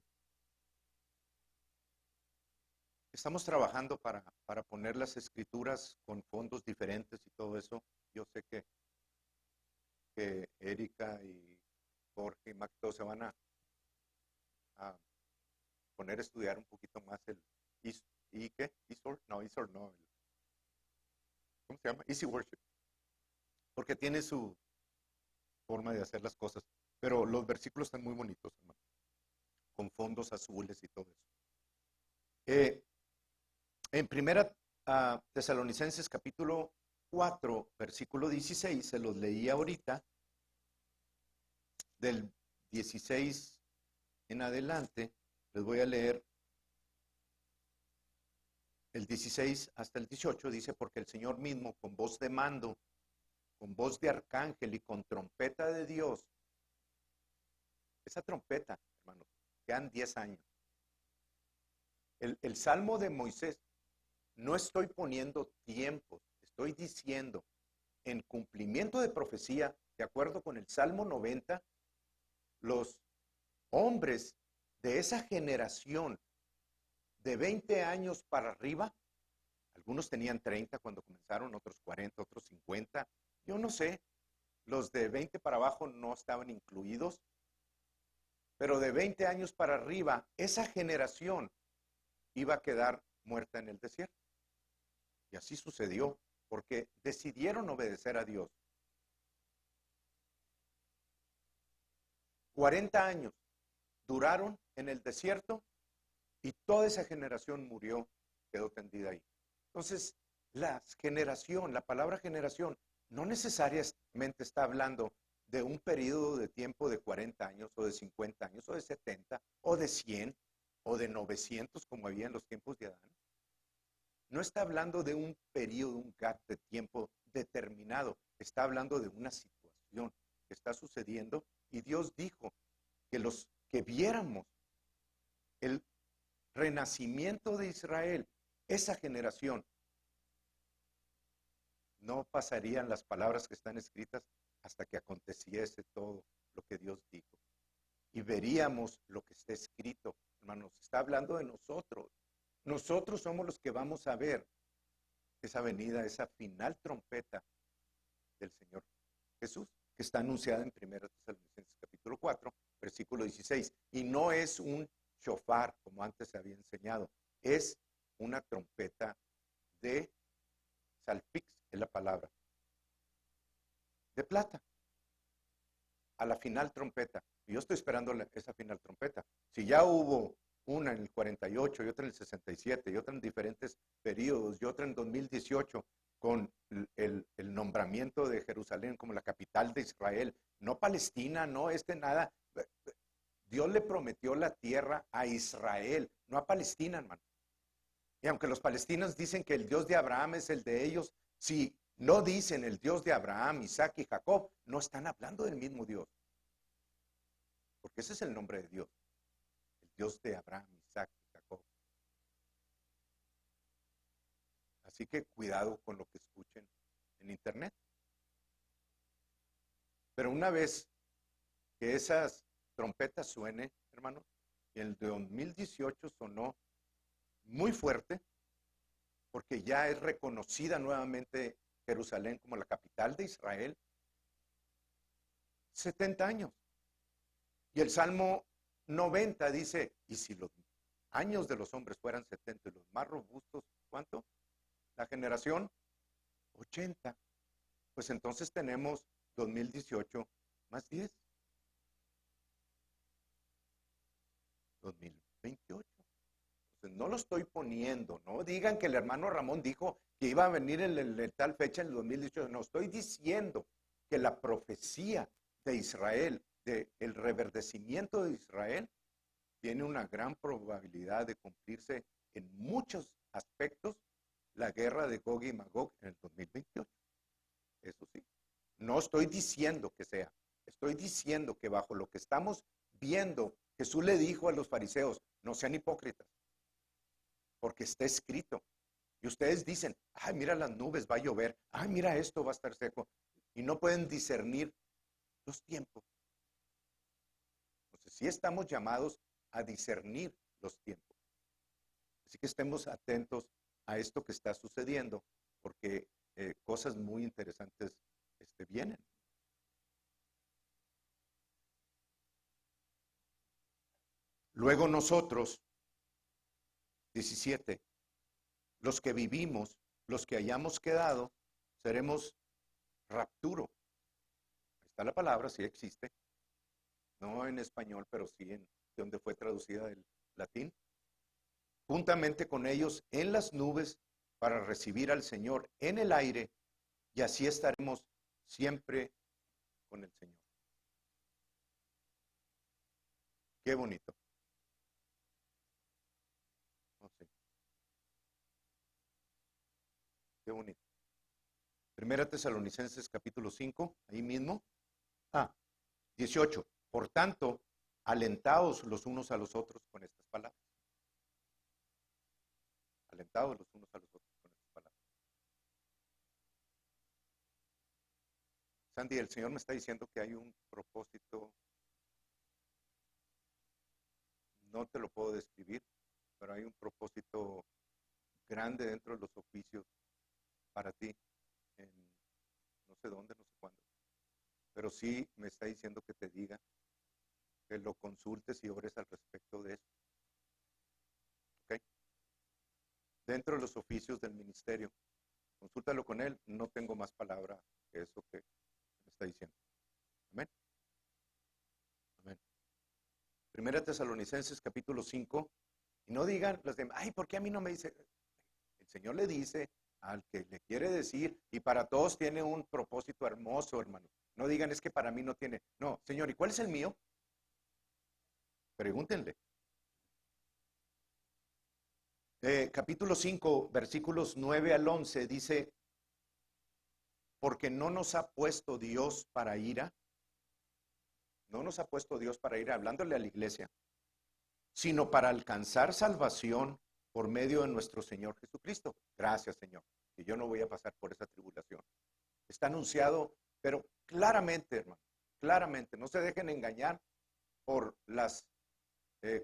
Estamos trabajando para poner las escrituras con fondos diferentes y todo eso. Yo sé que Erika y Jorge y Mac todos se van a poner a estudiar un poquito más el Isor no, ¿cómo se llama? Easy Worship. Porque tiene su forma de hacer las cosas. Pero los versículos están muy bonitos, hermano, con fondos azules y todo eso. En 1 Tesalonicenses capítulo 4, versículo 16, se los leí ahorita, del 16 en adelante, les voy a leer el 16 hasta el 18, dice, porque el Señor mismo con voz de mando, con voz de arcángel y con trompeta de Dios, esa trompeta, hermano, quedan 10 años. El Salmo de Moisés, no estoy poniendo tiempos, estoy diciendo, en cumplimiento de profecía, de acuerdo con el Salmo 90, los hombres de esa generación de 20 años para arriba, algunos tenían 30 cuando comenzaron, otros 40, otros 50, yo no sé, los de 20 para abajo no estaban incluidos, pero de 20 años para arriba, esa generación iba a quedar muerta en el desierto. Y así sucedió, porque decidieron obedecer a Dios. 40 años duraron en el desierto y toda esa generación murió, quedó tendida ahí. Entonces, la palabra generación, no necesariamente está hablando de un periodo de tiempo de 40 años o de 50 años o de 70 o de 100 o de 900 como había en los tiempos de Adán. No está hablando de un periodo, un gap de tiempo determinado. Está hablando de una situación que está sucediendo y Dios dijo que viéramos el renacimiento de Israel, esa generación. No pasarían las palabras que están escritas hasta que aconteciese todo lo que Dios dijo. Y veríamos lo que está escrito. Hermanos, está hablando de nosotros. Nosotros somos los que vamos a ver esa venida, esa final trompeta del Señor Jesús, que está anunciada en 1 Tesalonicenses capítulo 4, versículo 16. Y no es un shofar, como antes se había enseñado, es una trompeta de salpix, es la palabra, de plata, a la final trompeta. Y yo estoy esperando esa final trompeta. Si ya hubo una en el 48 y otra en el 67 y otra en diferentes periodos y otra en 2018 con el nombramiento de Jerusalén como la capital de Israel, no Palestina, no nada. Dios le prometió la tierra a Israel, no a Palestina, hermano. Y aunque los palestinos dicen que el Dios de Abraham es el de ellos, si no dicen el Dios de Abraham, Isaac y Jacob, no están hablando del mismo Dios. Porque ese es el nombre de Dios. El Dios de Abraham, Isaac y Jacob. Así que cuidado con lo que escuchen en internet. Pero una vez que esas trompetas suenen, hermanos, y el de 2018 sonó muy fuerte, porque ya es reconocida nuevamente Jerusalén como la capital de Israel, 70 años. Y el Salmo 90 dice, y si los años de los hombres fueran 70 y los más robustos, ¿cuánto? La generación 80. Pues entonces tenemos 2018 más 10. 2028. Entonces no lo estoy poniendo, no digan que el hermano Ramón dijo que iba a venir en tal fecha en el 2018. No, estoy diciendo que la profecía de Israel, del reverdecimiento de Israel, tiene una gran probabilidad de cumplirse en muchos aspectos la guerra de Gog y Magog en el 2028. Eso sí. No estoy diciendo que sea. Estoy diciendo que bajo lo que estamos viendo, Jesús le dijo a los fariseos, no sean hipócritas, porque está escrito. Y ustedes dicen, ay, mira las nubes, va a llover. Ay, mira esto, va a estar seco. Y no pueden discernir los tiempos. Entonces, sí estamos llamados a discernir los tiempos. Así que estemos atentos a esto que está sucediendo, porque cosas muy interesantes vienen. Luego nosotros, 17, los que vivimos, los que hayamos quedado, seremos rapturo. Ahí está la palabra, sí existe. No en español, pero sí en donde fue traducida del latín. Juntamente con ellos en las nubes para recibir al Señor en el aire, y así estaremos siempre con el Señor. Qué bonito. No sé. Qué bonito. Primera Tesalonicenses capítulo 5, ahí mismo. 18. Por tanto, alentaos los unos a los otros con estas palabras. Alentaos los unos a los otros con estas palabras. Sandy, el Señor me está diciendo que hay un propósito, no te lo puedo describir, pero hay un propósito grande dentro de los oficios para ti, en no sé dónde, no sé cuándo. Pero sí me está diciendo que te diga, que lo consultes y ores al respecto de eso. ¿Ok? Dentro de los oficios del ministerio, consúltalo con él. No tengo más palabra que eso que me está diciendo. Amén. Amén. Primera Tesalonicenses capítulo 5. Y no digan los demás, ay, ¿por qué a mí no me dice? El Señor le dice al que le quiere decir, y para todos tiene un propósito hermoso, hermano. No digan, es que para mí no tiene. No, Señor, ¿y cuál es el mío? Pregúntenle. Capítulo 5, versículos 9 al 11, dice, porque no nos ha puesto Dios para ira, no nos ha puesto Dios para ira, hablándole a la iglesia, sino para alcanzar salvación por medio de nuestro Señor Jesucristo. Gracias, Señor, que yo no voy a pasar por esa tribulación. Está anunciado, pero claramente, hermano, claramente, no se dejen engañar por las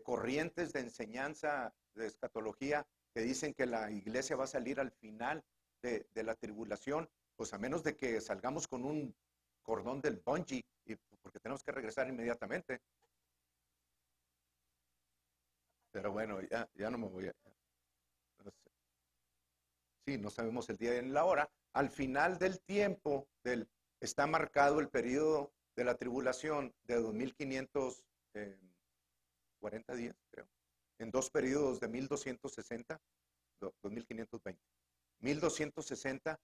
corrientes de enseñanza de escatología que dicen que la iglesia va a salir al final de la tribulación, pues a menos de que salgamos con un cordón del bungee, y, porque tenemos que regresar inmediatamente. Pero bueno, ya no me voy a... No sé. Sí, no sabemos el día ni la hora. Al final del tiempo está marcado el periodo de la tribulación de 2540 días, creo, en dos periodos de 1260, 2520. 1260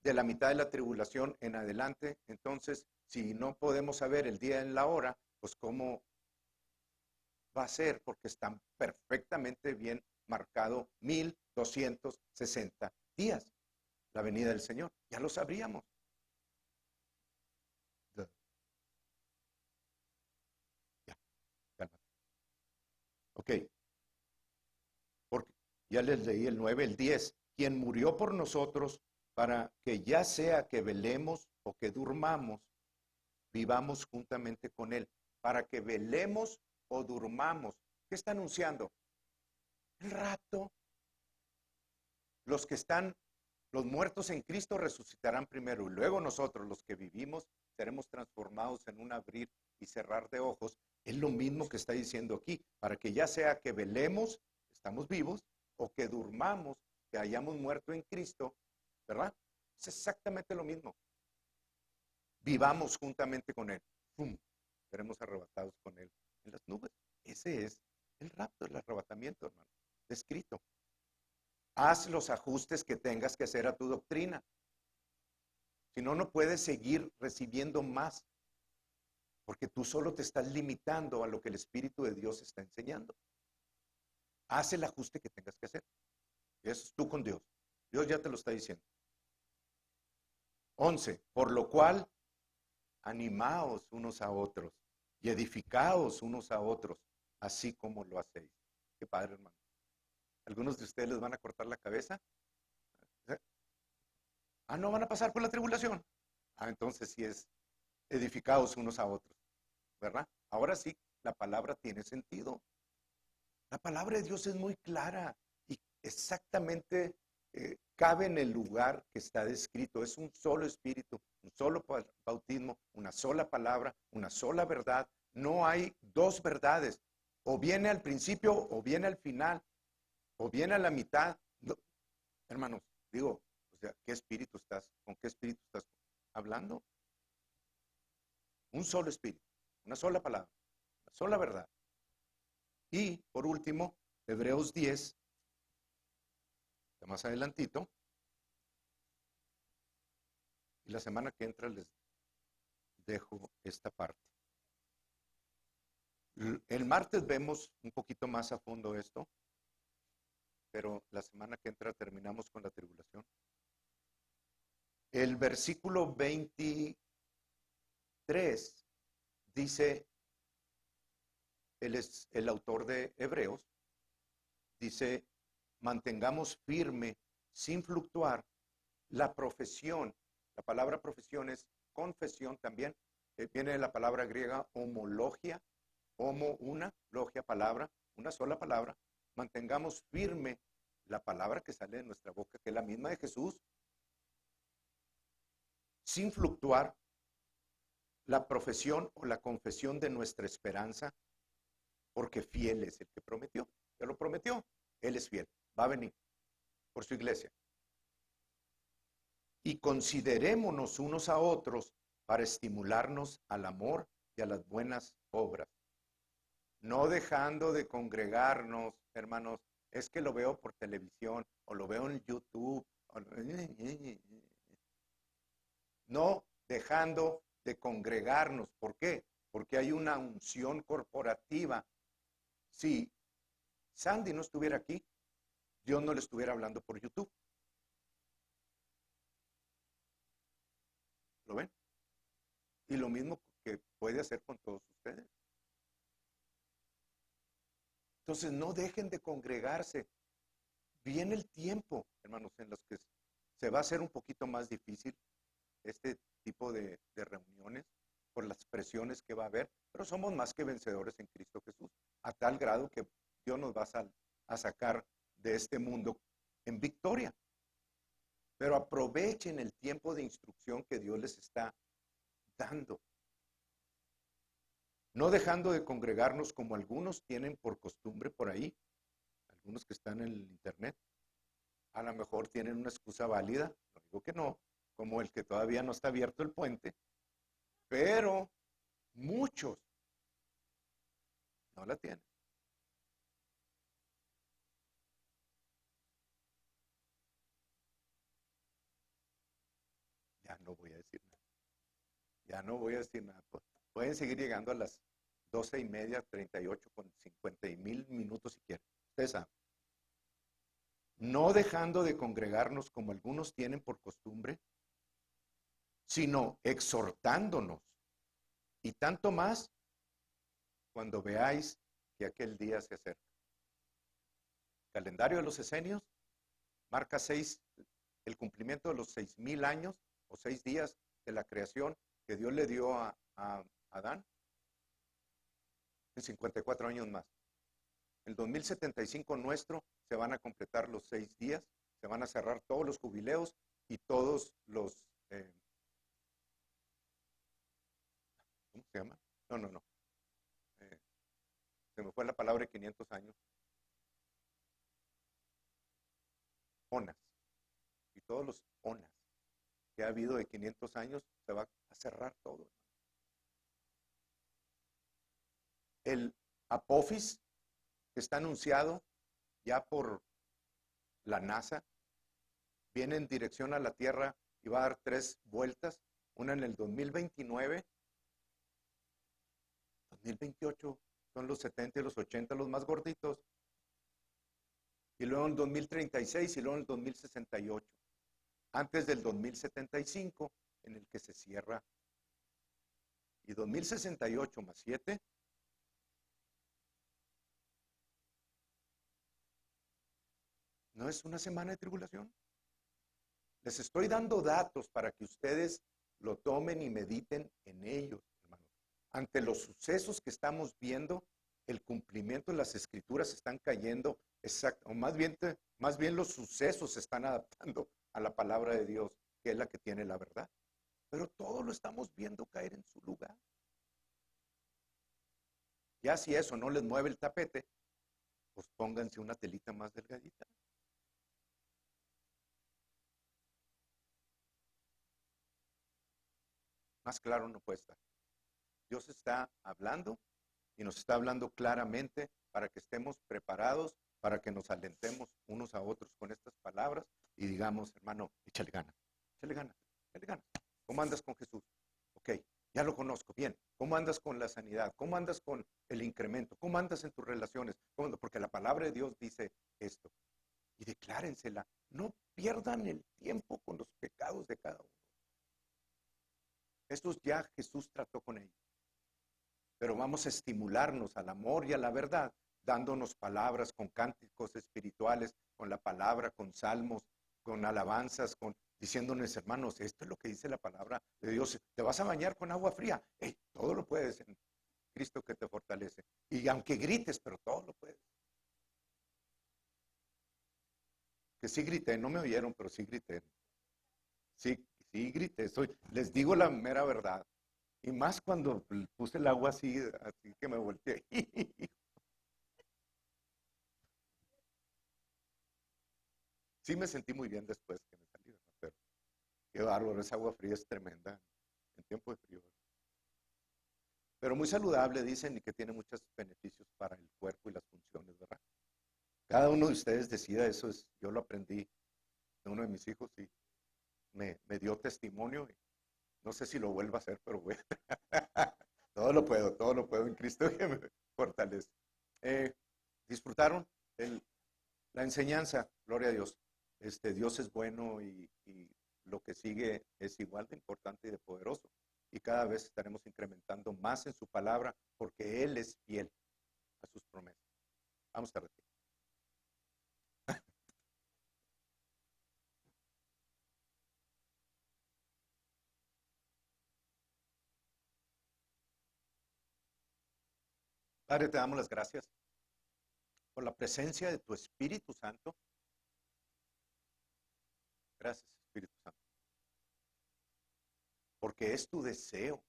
de la mitad de la tribulación en adelante. Entonces, si no podemos saber el día en la hora, pues cómo va a ser, porque están perfectamente bien marcado 1260 días, la venida del Señor. Ya lo sabríamos. Ya, cálmate. Ok, porque ya les leí el 9, el 10. Quien murió por nosotros para que ya sea que velemos o que durmamos, vivamos juntamente con Él. Para que velemos o durmamos. ¿Qué está anunciando? El rapto. Los que están, los muertos en Cristo resucitarán primero y luego nosotros, los que vivimos, seremos transformados en un abrir y cerrar de ojos. Es lo mismo que está diciendo aquí, para que ya sea que velemos, estamos vivos, o que durmamos, que hayamos muerto en Cristo, ¿verdad? Es exactamente lo mismo. Vivamos juntamente con Él. ¡Pum! Seremos arrebatados con Él en las nubes. Ese es el rapto, el arrebatamiento, hermano, descrito. Haz los ajustes que tengas que hacer a tu doctrina. Si no, no puedes seguir recibiendo más, porque tú solo te estás limitando a lo que el Espíritu de Dios está enseñando. Haz el ajuste que tengas que hacer. Eso es tú con Dios. Dios ya te lo está diciendo. 11. Por lo cual, animaos unos a otros y edificaos unos a otros, así como lo hacéis. Qué padre, hermano. Algunos de ustedes les van a cortar la cabeza. Ah, no van a pasar por la tribulación. Ah, entonces sí es edificados unos a otros, ¿verdad? Ahora sí, la palabra tiene sentido. La palabra de Dios es muy clara y exactamente cabe en el lugar que está descrito. Es un solo espíritu, un solo bautismo, una sola palabra, una sola verdad. No hay dos verdades. O viene al principio o viene al final, o viene a la mitad. No, hermanos, digo, o sea, ¿qué espíritu estás? ¿Con qué espíritu estás hablando? Un solo espíritu, una sola palabra, una sola verdad. Y por último, Hebreos 10, más adelantito, y la semana que entra les dejo esta parte. El martes vemos un poquito más a fondo esto, pero la semana que entra terminamos con la tribulación. El versículo 23 dice, él es el autor de Hebreos, dice, mantengamos firme, sin fluctuar, la profesión. La palabra profesión es confesión también. Viene de la palabra griega homologia, homo, una, logia, palabra, una sola palabra. Mantengamos firme la palabra que sale de nuestra boca, que es la misma de Jesús, sin fluctuar la profesión o la confesión de nuestra esperanza, porque fiel es el que prometió. Ya lo prometió, Él es fiel, va a venir por su iglesia. Y considerémonos unos a otros para estimularnos al amor y a las buenas obras. No dejando de congregarnos, hermanos, es que lo veo por televisión o lo veo en YouTube No dejando de congregarnos. ¿Por qué? Porque hay una unción corporativa. Si Sandy no estuviera aquí, Dios no le estuviera hablando por YouTube. ¿Lo ven? Y lo mismo que puede hacer con todos ustedes. Entonces no dejen de congregarse. Viene el tiempo, hermanos, en los que se va a hacer un poquito más difícil este tipo de reuniones por las presiones que va a haber, pero somos más que vencedores en Cristo Jesús, a tal grado que Dios nos va a sacar de este mundo en victoria. Pero aprovechen el tiempo de instrucción que Dios les está dando. No dejando de congregarnos como algunos tienen por costumbre por ahí, algunos que están en el internet. A lo mejor tienen una excusa válida, no digo que no, como el que todavía no está abierto el puente, pero muchos no la tienen. Ya no voy a decir nada. Ya no voy a decir nada. Pueden seguir llegando a las 12:30, 38 con 50,000 minutos si quieren. Ustedes saben. No dejando de congregarnos como algunos tienen por costumbre, sino exhortándonos. Y tanto más cuando veáis que aquel día se acerca. Calendario de los esenios marca el cumplimiento de los 6,000 años o 6 días de la creación que Dios le dio a Adán en 54 años más. El 2075 nuestro se van a completar los 6 días, se van a cerrar todos los jubileos y todos los, ¿cómo se llama? No. Se me fue la palabra de 500 años. ONAS. Y todos los ONAS que ha habido de 500 años, se va a cerrar todo. El Apophis, que está anunciado ya por la NASA, viene en dirección a la Tierra y va a dar 3 vueltas, una en el 2029, 2028 son los 70 y los 80 los más gorditos, y luego en 2036 y luego en el 2068, antes del 2075 en el que se cierra. Y 2068 más 7, ¿no es una semana de tribulación? Les estoy dando datos para que ustedes lo tomen y mediten en ellos, hermanos. Ante los sucesos que estamos viendo, el cumplimiento de las escrituras están cayendo, exacto, o más bien los sucesos se están adaptando a la palabra de Dios, que es la que tiene la verdad. Pero todo lo estamos viendo caer en su lugar. Ya si eso no les mueve el tapete, pues pónganse una telita más delgadita. Más claro no puede estar. Dios está hablando y nos está hablando claramente para que estemos preparados, para que nos alentemos unos a otros con estas palabras y digamos, hermano, échale ganas, échale ganas, échale ganas. ¿Cómo andas con Jesús? Ok, ya lo conozco, bien. ¿Cómo andas con la sanidad? ¿Cómo andas con el incremento? ¿Cómo andas en tus relaciones? Porque la palabra de Dios dice esto. Y declárensela. No pierdan el tiempo con los pecados de cada uno. Estos ya Jesús trató con ellos. Pero vamos a estimularnos al amor y a la verdad, dándonos palabras con cánticos espirituales, con la palabra, con salmos, con alabanzas, diciéndonos, hermanos, esto es lo que dice la palabra de Dios. Te vas a bañar con agua fría. Hey, todo lo puedes en Cristo que te fortalece. Y aunque grites, pero todo lo puedes. Que sí grité, no me oyeron, pero sí grité. Sí grité. Les digo la mera verdad. Y más cuando puse el agua así que me volteé. Sí me sentí muy bien después que me salí, ¿no? Pero qué bárbaro, esa agua fría es tremenda en tiempo de frío. Pero muy saludable, dicen, y que tiene muchos beneficios para el cuerpo y las funciones, ¿verdad? Cada uno de ustedes decida eso, yo lo aprendí uno de mis hijos y me dio testimonio. Y no sé si lo vuelvo a hacer, pero bueno. Todo lo puedo en Cristo que me fortalece. ¿Disfrutaron la enseñanza? Gloria a Dios. Dios es bueno y lo que sigue es igual de importante y de poderoso. Y cada vez estaremos incrementando más en su palabra porque Él es fiel a sus promesas. Vamos a retirar. Padre, te damos las gracias por la presencia de tu Espíritu Santo. Gracias, Espíritu Santo. Porque es tu deseo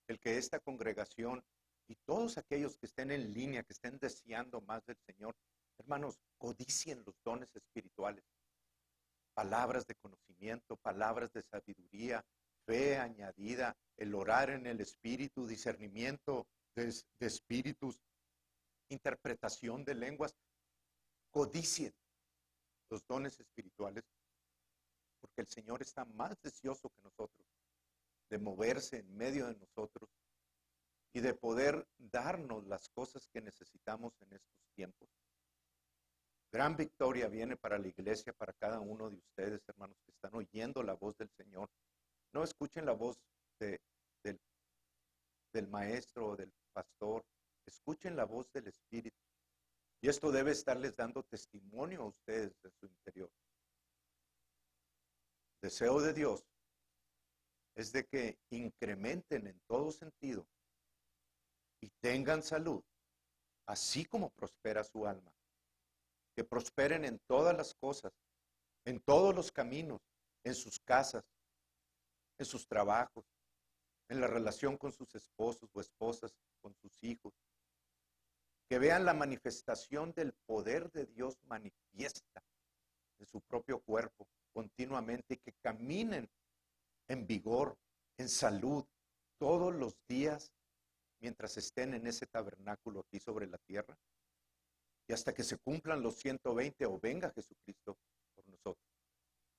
el que esta congregación y todos aquellos que estén en línea, que estén deseando más del Señor, hermanos, codicien los dones espirituales, palabras de conocimiento, palabras de sabiduría, fe añadida, el orar en el Espíritu, discernimiento de espíritus, interpretación de lenguas. Codicien los dones espirituales, porque el Señor está más deseoso que nosotros de moverse en medio de nosotros y de poder darnos las cosas que necesitamos en estos tiempos. Gran victoria viene para la iglesia, para cada uno de ustedes, hermanos, que están oyendo la voz del Señor. No escuchen la voz de, del, del maestro o del pastor, escuchen la voz del Espíritu. Y esto debe estarles dando testimonio a ustedes de su interior. Deseo de Dios es de que incrementen en todo sentido y tengan salud, así como prospera su alma. Que prosperen en todas las cosas, en todos los caminos, en sus casas, en sus trabajos, en la relación con sus esposos o esposas, con sus hijos. Que vean la manifestación del poder de Dios manifiesta en su propio cuerpo continuamente y que caminen en vigor, en salud, todos los días mientras estén en ese tabernáculo aquí sobre la tierra y hasta que se cumplan los 120 o venga Jesucristo por nosotros.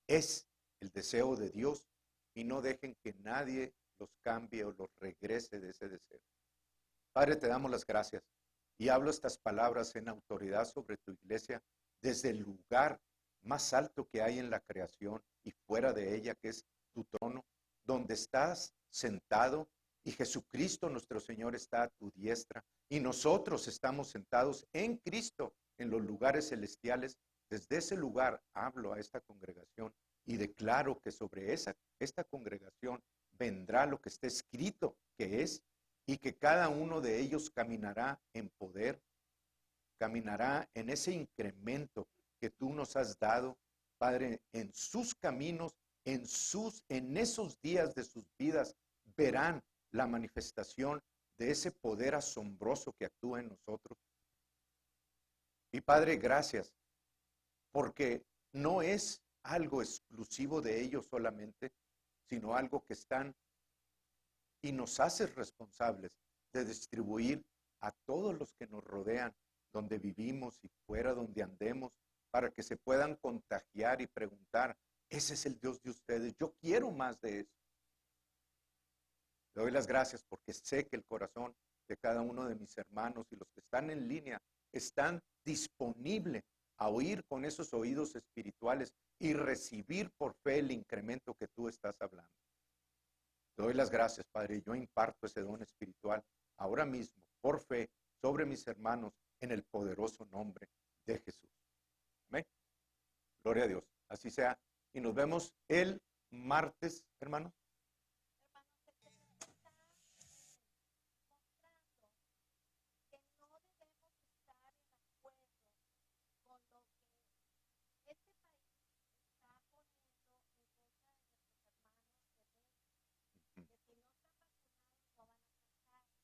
Es el deseo de Dios y no dejen que nadie los cambie o los regrese de ese deseo. Padre, te damos las gracias y hablo estas palabras en autoridad sobre tu iglesia desde el lugar más alto que hay en la creación y fuera de ella, que es tu trono, donde estás sentado y Jesucristo nuestro Señor está a tu diestra y nosotros estamos sentados en Cristo en los lugares celestiales. Desde ese lugar hablo a esta congregación y declaro que sobre esta congregación vendrá lo que está escrito que es y que cada uno de ellos caminará en poder, caminará en ese incremento que tú nos has dado, Padre, en sus caminos, en esos días de sus vidas, verán la manifestación de ese poder asombroso que actúa en nosotros. Y Padre, gracias, porque no es algo exclusivo de ellos solamente, sino algo que están y nos haces responsables de distribuir a todos los que nos rodean, donde vivimos y fuera donde andemos, para que se puedan contagiar y preguntar, ese es el Dios de ustedes, yo quiero más de eso. Le doy las gracias porque sé que el corazón de cada uno de mis hermanos y los que están en línea están disponibles a oír con esos oídos espirituales y recibir por fe el incremento que tú estás hablando. Te doy las gracias, Padre. Yo imparto ese don espiritual ahora mismo, por fe, sobre mis hermanos, en el poderoso nombre de Jesús. Amén. Gloria a Dios. Así sea. Y nos vemos el martes, hermanos.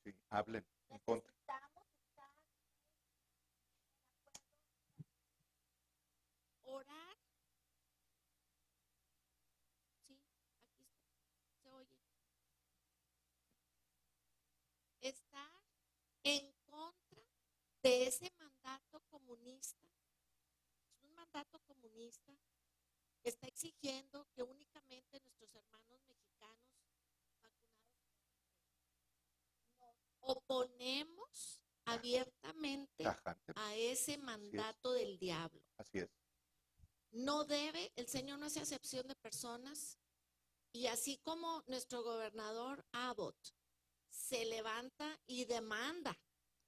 Sí, hablen en contra. Orar, sí, aquí está, se oye. Estar en contra de ese mandato comunista mandato comunista que está exigiendo que únicamente nuestros hermanos mexicanos vacunados. Nos oponemos abiertamente Tajante. a ese mandato del diablo. Así es. No debe, el Señor no hace acepción de personas, y así como nuestro gobernador Abbott se levanta y demanda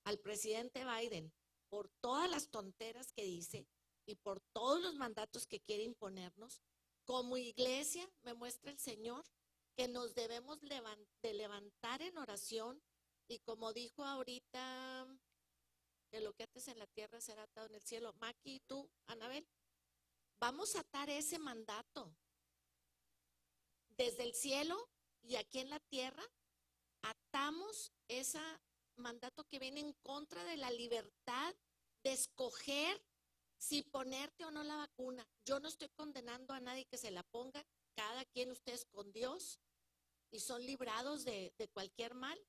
al presidente Biden por todas las tonteras que dice y por todos los mandatos que quiere imponernos, como iglesia me muestra el Señor que nos debemos de levantar en oración, y como dijo ahorita, que lo que ates en la tierra será atado en el cielo. Maki y tú, Anabel, vamos a atar ese mandato desde el cielo y aquí en la tierra. Atamos ese mandato que viene en contra de la libertad de escoger si ponerte o no la vacuna. Yo no estoy condenando a nadie que se la ponga, cada quien, ustedes con Dios, y son librados de cualquier mal,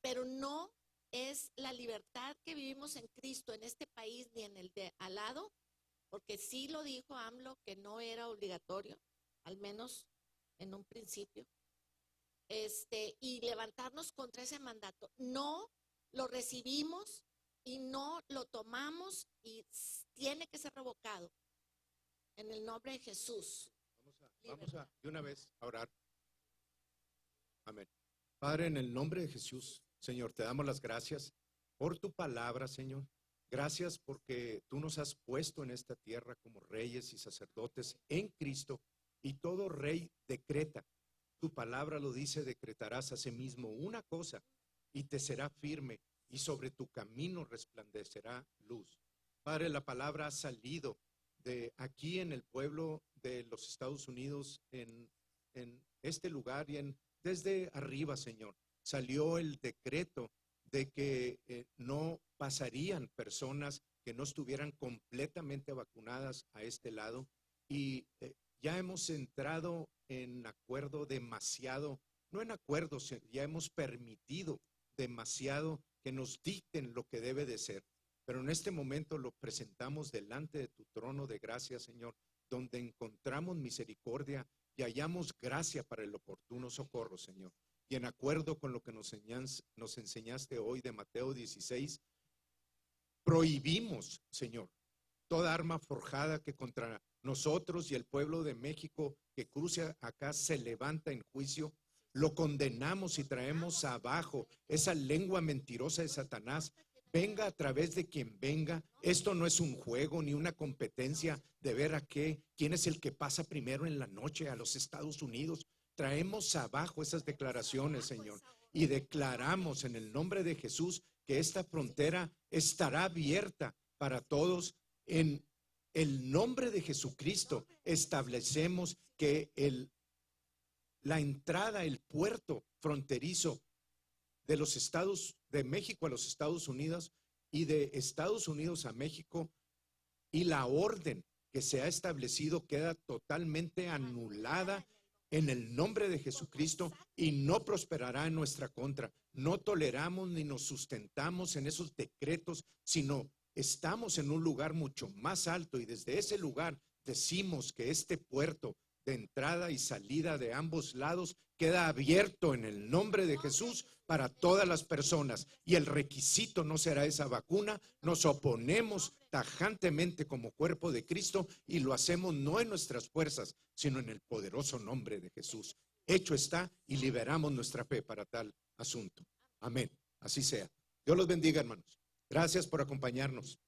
pero no es la libertad que vivimos en Cristo en este país ni en el de al lado, porque sí lo dijo AMLO que no era obligatorio, al menos en un principio, y levantarnos contra ese mandato. No lo recibimos y no lo tomamos, y tiene que ser revocado en el nombre de Jesús. Vamos a de una vez a orar. Amén. Padre, en el nombre de Jesús, Señor, te damos las gracias por tu palabra, Señor. Gracias porque tú nos has puesto en esta tierra como reyes y sacerdotes en Cristo, y todo rey decreta. Tu palabra lo dice: decretarás a sí mismo una cosa y te será firme, y sobre tu camino resplandecerá luz. Padre, la palabra ha salido de aquí en el pueblo de los Estados Unidos, en este lugar, y desde arriba, Señor, salió el decreto de que no pasarían personas que no estuvieran completamente vacunadas a este lado, y ya hemos entrado en acuerdo demasiado, no en acuerdo, ya hemos permitido demasiado que nos dicten lo que debe de ser. Pero en este momento lo presentamos delante de tu trono de gracia, Señor, donde encontramos misericordia y hallamos gracia para el oportuno socorro, Señor. Y en acuerdo con lo que nos enseñaste hoy de Mateo 16, prohibimos, Señor, toda arma forjada que contra nosotros y el pueblo de México que cruce acá se levanta en juicio. Lo condenamos y traemos abajo esa lengua mentirosa de Satanás. Venga a través de quien venga. Esto no es un juego ni una competencia de ver quién es el que pasa primero en la noche a los Estados Unidos. Traemos abajo esas declaraciones, Señor, y declaramos en el nombre de Jesús que esta frontera estará abierta para todos. En el nombre de Jesucristo establecemos que la entrada, el puerto fronterizo de los Estados de México a los Estados Unidos y de Estados Unidos a México, y la orden que se ha establecido queda totalmente anulada en el nombre de Jesucristo, y no prosperará en nuestra contra. No toleramos ni nos sustentamos en esos decretos, sino estamos en un lugar mucho más alto, y desde ese lugar decimos que este puerto de entrada y salida de ambos lados queda abierto en el nombre de Jesús para todas las personas, y el requisito no será esa vacuna. Nos oponemos tajantemente como cuerpo de Cristo, y lo hacemos no en nuestras fuerzas, sino en el poderoso nombre de Jesús. Hecho está, y liberamos nuestra fe para tal asunto. Amén. Así sea. Dios los bendiga, hermanos. Gracias por acompañarnos.